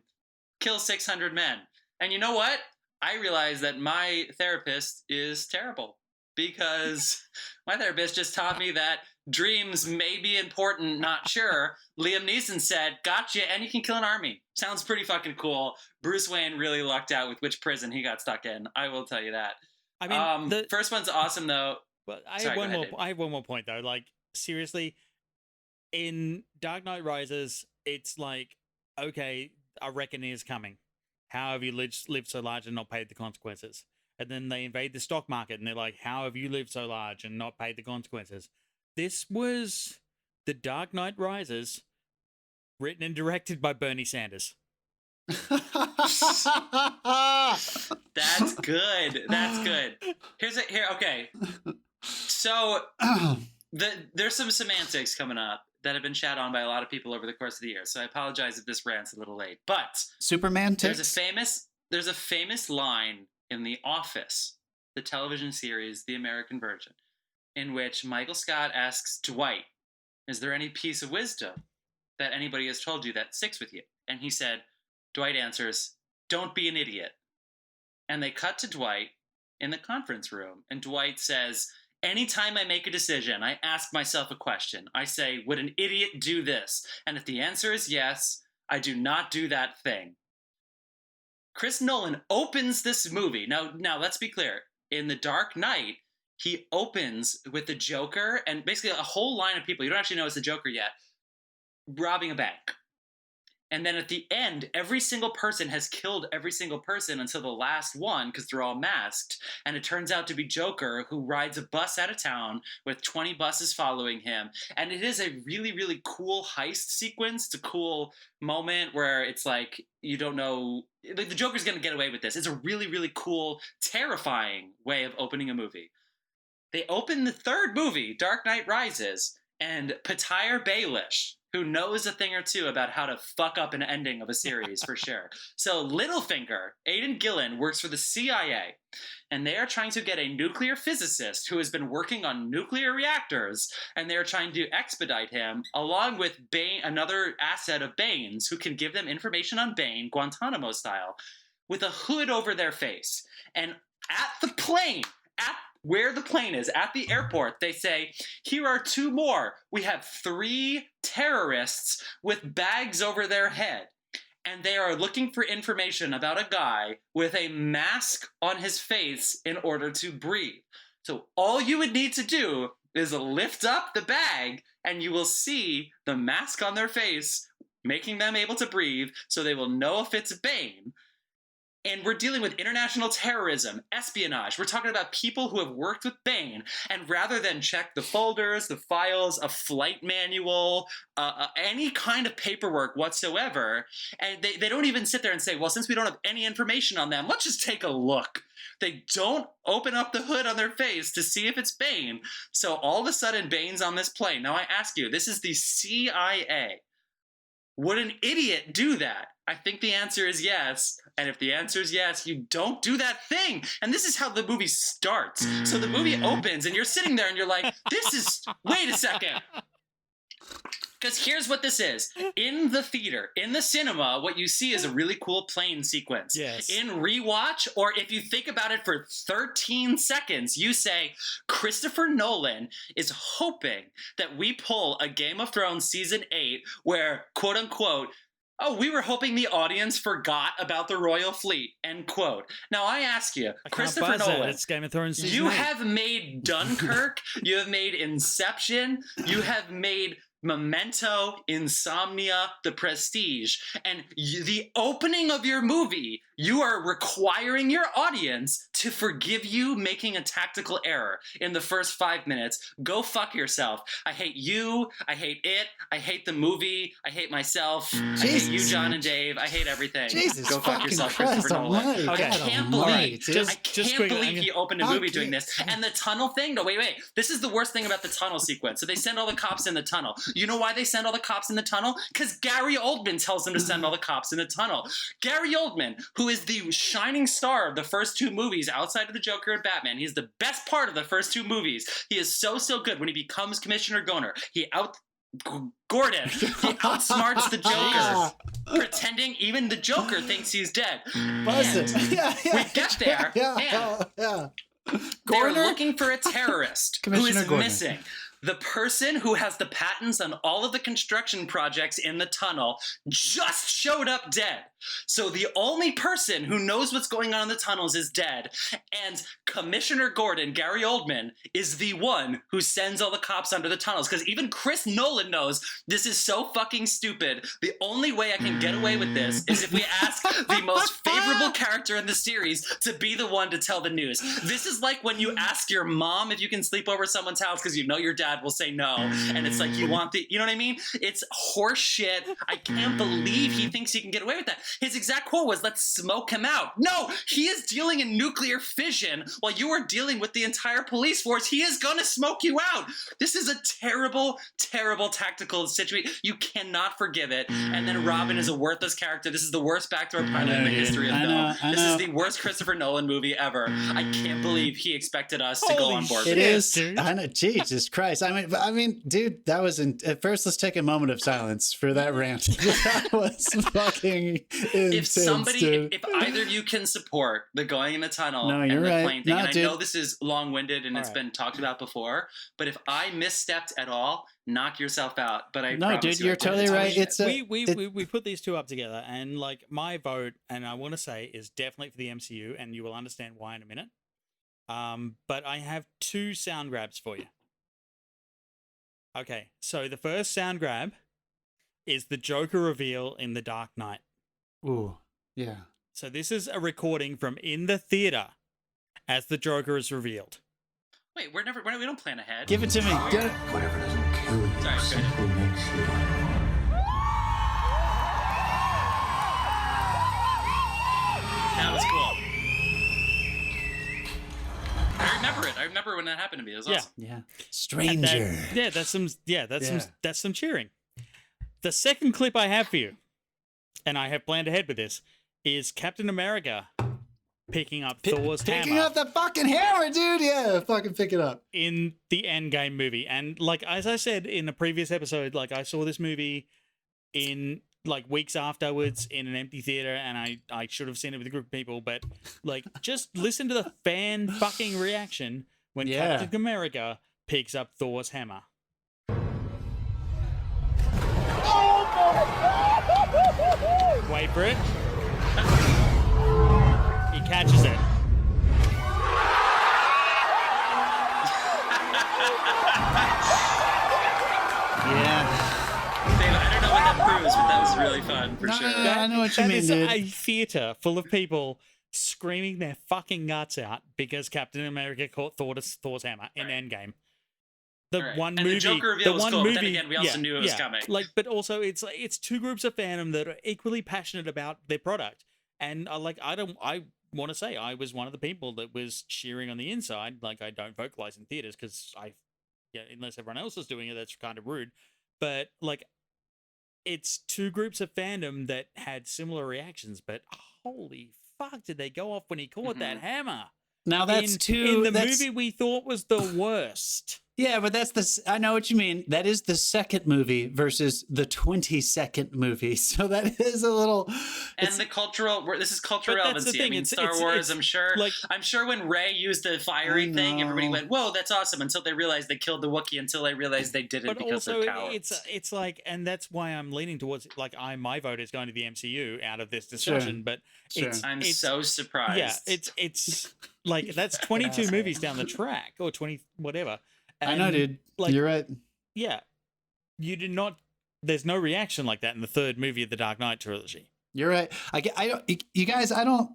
kill 600 men. And you know what? I realized that my therapist is terrible because my therapist just taught me that dreams may be important, not sure. Liam Neeson said, gotcha, and you can kill an army. Sounds pretty fucking cool. Bruce Wayne really lucked out with which prison he got stuck in. I will tell you that. I mean, the first one's awesome, though. But I have one more point though. Like seriously, in Dark Knight Rises, it's like, okay, a reckoning is coming. How have you lived so large and not paid the consequences? And then they invade the stock market, and they're like, how have you lived so large and not paid the consequences? This was The Dark Knight Rises, written and directed by Bernie Sanders. That's good. That's good. Okay. So there's some semantics coming up that have been shat on by a lot of people over the course of the year. So I apologize if this rant's a little late. But Superman takes? There's a famous line in The Office, the television series, the American version, in which Michael Scott asks Dwight, "Is there any piece of wisdom that anybody has told you that sticks with you?" And he said, Dwight answers, "Don't be an idiot." And they cut to Dwight in the conference room, and Dwight says, "Anytime I make a decision, I ask myself a question. I say, would an idiot do this? And if the answer is yes, I do not do that thing." Chris Nolan opens this movie. Now let's be clear. In The Dark Knight, he opens with the Joker and basically a whole line of people, you don't actually know it's the Joker yet, robbing a bank. And then at the end, every single person has killed every single person until the last one because they're all masked. And it turns out to be Joker, who rides a bus out of town with 20 buses following him. And it is a really, really cool heist sequence. It's a cool moment where it's like, you don't know, like the Joker's going to get away with this. It's a really, really cool, terrifying way of opening a movie. They open the third movie, Dark Knight Rises, and Pattaya Baelish, who knows a thing or two about how to fuck up an ending of a series for sure. So Littlefinger, Aidan Gillen, works for the CIA, and they are trying to get a nuclear physicist who has been working on nuclear reactors, and they're trying to expedite him, along with Bane, another asset of Bane's, who can give them information on Bane, Guantanamo style, with a hood over their face. And at the plane, where the plane is, at the airport, they say, "Here are two more. We have 3 terrorists with bags over their head. And they are looking for information about a guy with a mask on his face in order to breathe." So all you would need to do is lift up the bag and you will see the mask on their face, making them able to breathe so they will know if it's Bane. And we're dealing with international terrorism, espionage. We're talking about people who have worked with Bane. And rather than check the folders, the files, a flight manual, any kind of paperwork whatsoever, and they don't even sit there and say, well, since we don't have any information on them, let's just take a look. They don't open up the hood on their face to see if it's Bane. So all of a sudden, Bane's on this plane. Now I ask you, this is the CIA. Would an idiot do that? I think the answer is yes. And if the answer is yes, you don't do that thing. And this is how the movie starts. So the movie opens and you're sitting there and you're like, wait a second. Because here's what this is. In the theater, in the cinema, what you see is a really cool plane sequence. Yes. In rewatch, or if you think about it for 13 seconds, you say, Christopher Nolan is hoping that we pull a Game of Thrones season 8 where, quote unquote, "Oh, we were hoping the audience forgot about the royal fleet," end quote. Now I ask you, Christopher Nolan, it's Game of Thrones season you 8. have made Dunkirk, you have made Inception, you have made Memento, Insomnia, The Prestige, and the opening of your movie, you are requiring your audience to forgive you making a tactical error in the first 5 minutes. Go fuck yourself. I hate you. I hate it. I hate the movie. I hate myself. I hate you, John and Dave. I hate everything. Jesus, go fuck yourself, Christ Christopher Nolan. Almighty. I can't believe, quickly, he opened a movie doing this. And the tunnel thing, no, wait. This is the worst thing about the tunnel sequence. So they send all the cops in the tunnel. You know why they send all the cops in the tunnel? Because Gary Oldman tells them to send all the cops in the tunnel. Gary Oldman, who is the shining star of the first 2 movies outside of the Joker and Batman. He's the best part of the first 2 movies. He is so good when he becomes Commissioner Gordon. He outsmarts the Joker, pretending even the Joker thinks he's dead. We get there, and they're looking for a terrorist who is missing. The person who has the patents on all of the construction projects in the tunnel just showed up dead. So the only person who knows what's going on in the tunnels is dead. And Commissioner Gordon, Gary Oldman, is the one who sends all the cops under the tunnels. Because even Chris Nolan knows this is so fucking stupid. The only way I can get away with this is if we ask the most favorable character in the series to be the one to tell the news. This is like when you ask your mom if you can sleep over someone's house because you know your dad dad will say no. And it's like, you know what I mean? It's horse shit. I can't believe he thinks he can get away with that. His exact quote was, let's smoke him out. No, he is dealing in nuclear fission while you are dealing with the entire police force. He is going to smoke you out. This is a terrible, terrible tactical situation. You cannot forgive it. And then Robin is a worthless character. This is the worst backdoor pilot in the history of film. This is the worst Christopher Nolan movie ever. I can't believe he expected us to go on board with this. It is. I know. Jesus Christ. I mean, dude, that was at first, let's take a moment of silence for that rant. That was fucking intense, if either of you can support the going in the tunnel and the plane thing, and I know this is long-winded and it's been talked about before, but if I misstepped at all, knock yourself out. But I promise you're totally right. We put these two up together, and like my vote, and I want to say, is definitely for the MCU, and you will understand why in a minute. But I have two sound grabs for you. Okay, so the first sound grab is the Joker reveal in The Dark Knight. Ooh, yeah. So this is a recording from in the theater as the Joker is revealed. Wait, we don't plan ahead. Give it to me. Get it. Whatever doesn't kill you simply makes you. That was cool. I remember it. I remember when that happened to me. It was awesome. Yeah. Stranger. That's some cheering. The second clip I have for you, and I have planned ahead with this, is Captain America picking up Thor's hammer. Picking up the fucking hammer, dude. Yeah, fucking pick it up. In the Endgame movie. And like, as I said in a previous episode, like I saw this movie in like weeks afterwards in an empty theater, and I should have seen it with a group of people, but like, just listen to the fan fucking reaction when Captain America picks up Thor's hammer. Wait for it. He catches it. Dave, I don't know what that proves, but that was really fun for sure. I know what you mean, dude. That is a theater full of people screaming their fucking guts out because Captain America caught Thor's hammer in Endgame. The Joker reveal was cool, but then again, we also knew it was coming. Like, but also, it's two groups of fandom that are equally passionate about their product, and I want to say I was one of the people that was cheering on the inside. Like, I don't vocalize in theaters because unless everyone else is doing it, that's kind of rude. But like, it's two groups of fandom that had similar reactions. But holy fuck, did they go off when he caught that hammer? Now that's in the movie we thought was the worst. Yeah, but I know what you mean. That is the second movie versus the 22nd movie. So that is a little. And this is cultural relevancy. I mean, Star Wars, I'm sure when Rey used the fiery thing, everybody went, whoa, that's awesome, until they realized they killed the Wookiee, until they realized they didn't because they're cowards. It's like, and that's why I'm leaning towards, like, my vote is going to the MCU out of this discussion, but I'm so surprised. Yeah, it's like, that's 22 movies down the track, or 20, whatever. And, I know, dude. Like, you're right. Yeah. You did not. There's no reaction like that in the third movie of the Dark Knight trilogy. You're right. You guys, I don't.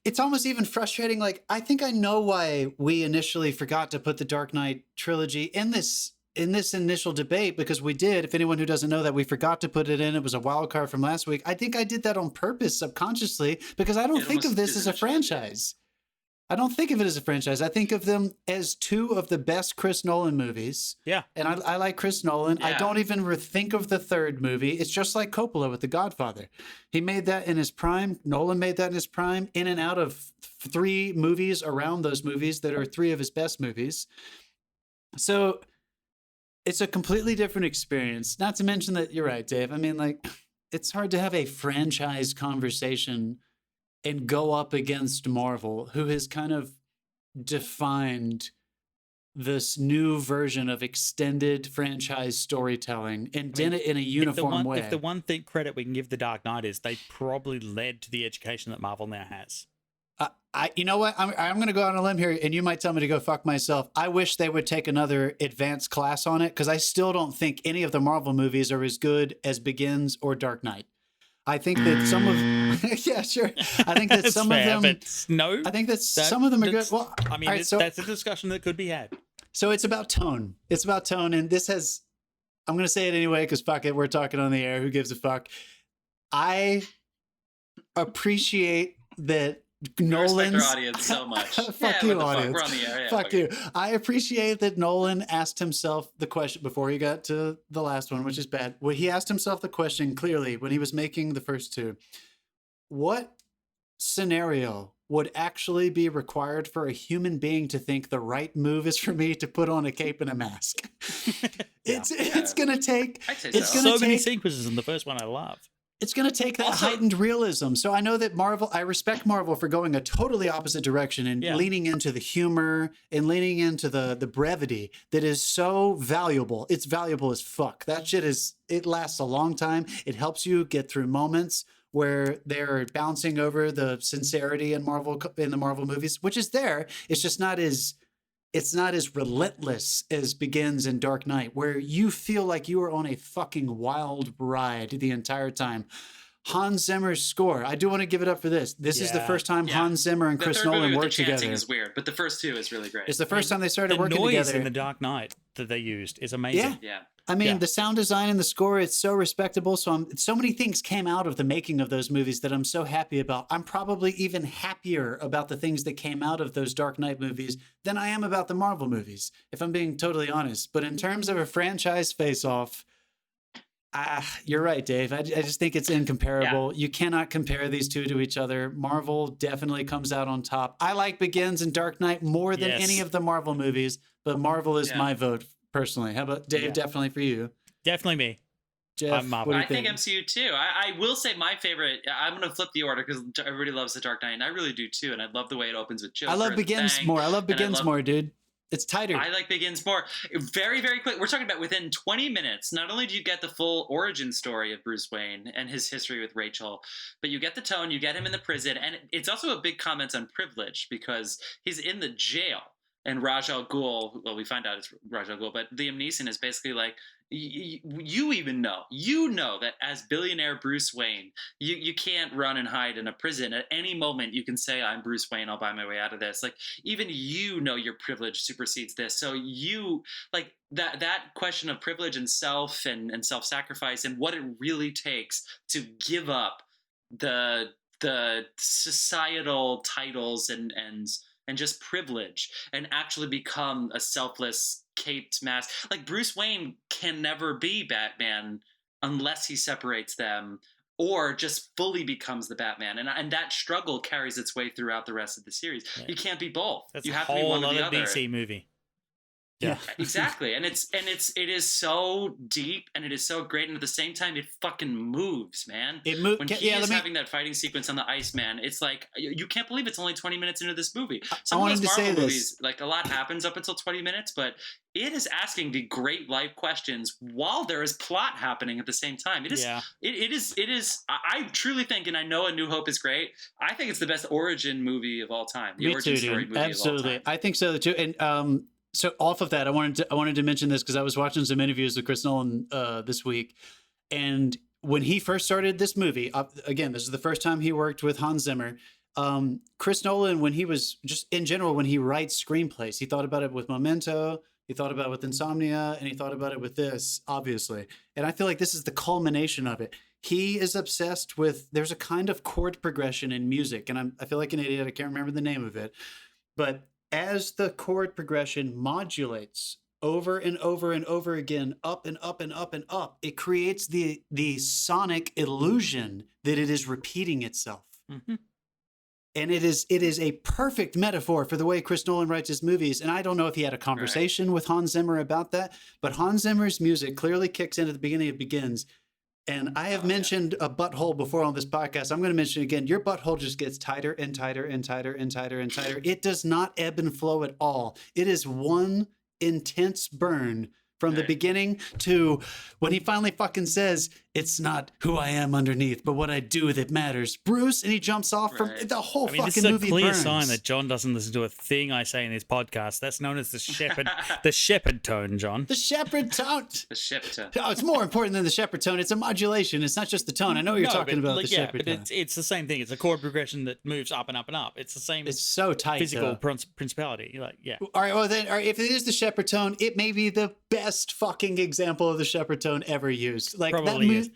It's almost even frustrating. Like, I think I know why we initially forgot to put the Dark Knight trilogy in this initial debate, because we did. If anyone who doesn't know that, we forgot to put it in. It was a wild card from last week. I think I did that on purpose, subconsciously, because I don't think of this as a franchise. I don't think of it as a franchise. I think of them as two of the best Chris Nolan movies. Yeah. And I like Chris Nolan. Yeah. I don't even think of the third movie. It's just like Coppola with The Godfather. He made that in his prime. Nolan made that in his prime, in and out of three movies around those movies that are three of his best movies. So it's a completely different experience. Not to mention that, you're right, Dave. I mean, like, it's hard to have a franchise conversation and go up against Marvel, who has kind of defined this new version of extended franchise storytelling and did it in a uniform way. If the one thing credit we can give The Dark Knight is they probably led to the education that Marvel now has. You know what? I'm going to go on a limb here, and you might tell me to go fuck myself. I wish they would take another advanced class on it, because I still don't think any of the Marvel movies are as good as Begins or Dark Knight. I think that some of yeah, sure. I think that some of them no. I think that some of them are good. Well, I mean, that's a discussion that could be had. So it's about tone. It's about tone. And this has, I'm going to say it anyway, because fuck it, we're talking on the air. Who gives a fuck? I appreciate that Nolan's... We respect our audience so much. Fuck you, audience. We're on the air. Yeah, fuck you. I appreciate that Nolan asked himself the question before he got to the last one, which is bad. Well, he asked himself the question clearly when he was making the first two. What scenario would actually be required for a human being to think the right move is for me to put on a cape and a mask? It's gonna take. So many sequences in the first one I love. It's going to take that heightened realism. So I know that I respect Marvel for going a totally opposite direction and leaning into the humor and leaning into the brevity that is so valuable. It's valuable as fuck. That shit it lasts a long time. It helps you get through moments where they're bouncing over the sincerity in the Marvel movies, which is there. It's just not as relentless as Begins in Dark Knight, where you feel like you are on a fucking wild ride the entire time. Hans Zimmer's score. I do want to give it up for this. This is the first time Hans Zimmer and Chris Nolan worked together. The chanting is weird, but the first two is really great. It's the first time they started working together. The noise in the Dark Knight that they used is amazing. Yeah. I mean, the sound design and the score, it's so respectable. So many things came out of the making of those movies that I'm so happy about. I'm probably even happier about the things that came out of those Dark Knight movies than I am about the Marvel movies, if I'm being totally honest. But in terms of a franchise face-off, you're right, Dave. I just think it's incomparable. You cannot compare these two to each other. Marvel definitely comes out on top. I like Begins and Dark Knight more than any of the Marvel movies, but Marvel is my vote personally. How about Dave? Definitely for you. Definitely me. Jeff, I think MCU too. I will say my favorite. I'm going to flip the order because everybody loves the Dark Knight, and I really do too. And I love the way it opens with Joker. I love Begins more. I love Begins more, dude. It's tighter. I like Begins more. Very, very quick. We're talking about within 20 minutes. Not only do you get the full origin story of Bruce Wayne and his history with Rachel, but you get the tone. You get him in the prison, and it's also a big comment on privilege because he's in the jail. And Ra's al Ghul, well, we find out it's Ra's al Ghul, but Liam Neeson is basically like, you even know, that as billionaire Bruce Wayne, you can't run and hide in a prison. At any moment, you can say, I'm Bruce Wayne, I'll buy my way out of this. Like, even your privilege supersedes this. So like, that question of privilege and self-sacrifice and what it really takes to give up the societal titles and just privilege and actually become a selfless caped mask. Like Bruce Wayne can never be Batman unless he separates them or just fully becomes the Batman. And that struggle carries its way throughout the rest of the series. Yeah. You can't be both. You have to be one or the other. DC movie. Yeah, exactly. And it is so deep and it is so great. And at the same time, it fucking moves, man. It moves. When he is having that fighting sequence on the ice, man, it's like, you can't believe it's only 20 minutes into this movie. Some of those Marvel movies, like a lot happens up until 20 minutes, but it is asking the great life questions while there is plot happening at the same time. It is, I truly think, and I know A New Hope is great. I think it's the best origin movie of all time. The origin story movie Absolutely. of all time. I think so too. And, so off of that, I wanted to mention this because I was watching some interviews with Chris Nolan this week, and when he first started this movie, again, this is the first time he worked with Hans Zimmer. Chris Nolan, when he was just in general, when he writes screenplays, he thought about it with Memento, he thought about it with Insomnia, and he thought about it with this, obviously. And I feel like this is the culmination of it. He is obsessed with. There's a kind of chord progression in music, and I feel like an idiot. I can't remember the name of it, but as the chord progression modulates over and over and over again, up and up and up and up, it creates the sonic illusion that it is repeating itself. Mm-hmm. And it is a perfect metaphor for the way Chris Nolan writes his movies. And I don't know if he had a conversation with Hans Zimmer about that, but Hans Zimmer's music clearly kicks in at the beginning of Begins. And I have mentioned a butthole before on this podcast. I'm going to mention it again. Your butthole just gets tighter and tighter and tighter and tighter and tighter. It does not ebb and flow at all. It is one intense burn from the beginning to when he finally fucking says, it's not who I am underneath, but what I do that matters. Bruce, and he jumps off from the whole fucking movie. This is a clear burns. sign that John doesn't listen to a thing I say in this podcast. That's known as the shepherd tone, John. The shepherd tone. The shepherd tone. Oh, it's more important than the shepherd tone. It's a modulation. It's not just the tone. I know what you're talking about. The shepherd tone. It's the same thing. It's a chord progression that moves up and up and up. It's the same. It's so tight. Physical principality. Like, yeah. All right. Well, then, if it is the shepherd tone, it may be the best fucking example of the shepherd tone ever used. Like probably that is.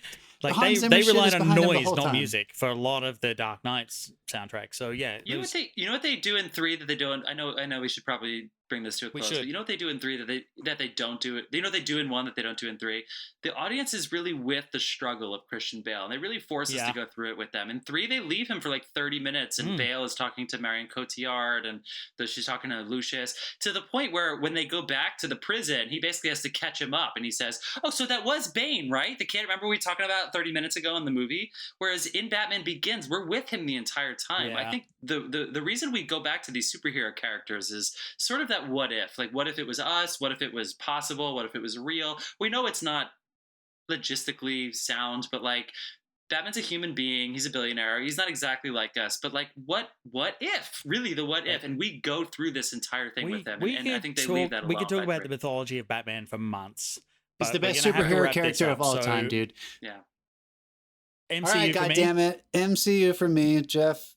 Like they relied on noise, not music, for a lot of the Dark Knight's soundtrack. So yeah, you know what they do in 3 that they don't. I know we should probably bring this to a close. But you know what they do in 3 that they don't do it. You know what they do in 1 that they don't do in 3. The audience is really with the struggle of Christian Bale, and they really force us to go through it with them. In 3, they leave him for like 30 minutes, and Bale is talking to Marion Cotillard, and she's talking to Lucius, to the point where when they go back to the prison, he basically has to catch him up, and he says, "Oh, so that was Bane, right? The kid. Remember we were talking about 30 minutes ago in the movie?" Whereas in Batman Begins, we're with him the entire time. I think the reason we go back to these superhero characters is sort of that what if. Like, what if it was us? What if it was possible? What if it was real? We know it's not logistically sound, but like, Batman's a human being. He's a billionaire. He's not exactly like us, but like, what if? Really, the what if? And we go through this entire thing with them, and I think they leave that alone. We could talk about the mythology of Batman for months. He's the best superhero character of all time, dude. Yeah. MCU all right, goddammit. MCU for me, Jeff.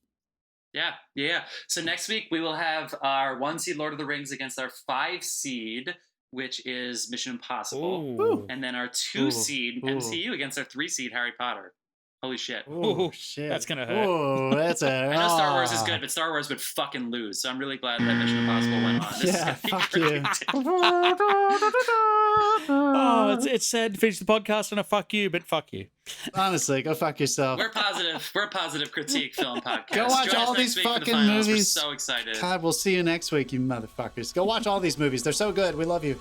Yeah. So next week we will have our 1 seed Lord of the Rings against our 5 seed, which is Mission Impossible. Ooh. And then our 2 seed MCU against our 3 seed Harry Potter. Holy shit. Oh, shit. That's going to hurt. Oh, that's a... I know Star Wars is good, but Star Wars would fucking lose. So I'm really glad that Mission Impossible went on. This is fuck you. It's sad to finish the podcast on a fuck you, but fuck you. Honestly, go fuck yourself. We're positive. We're a positive critique film podcast. Go watch all these fucking movies. We're so excited. God, we'll see you next week, you motherfuckers. Go watch all these movies. They're so good. We love you.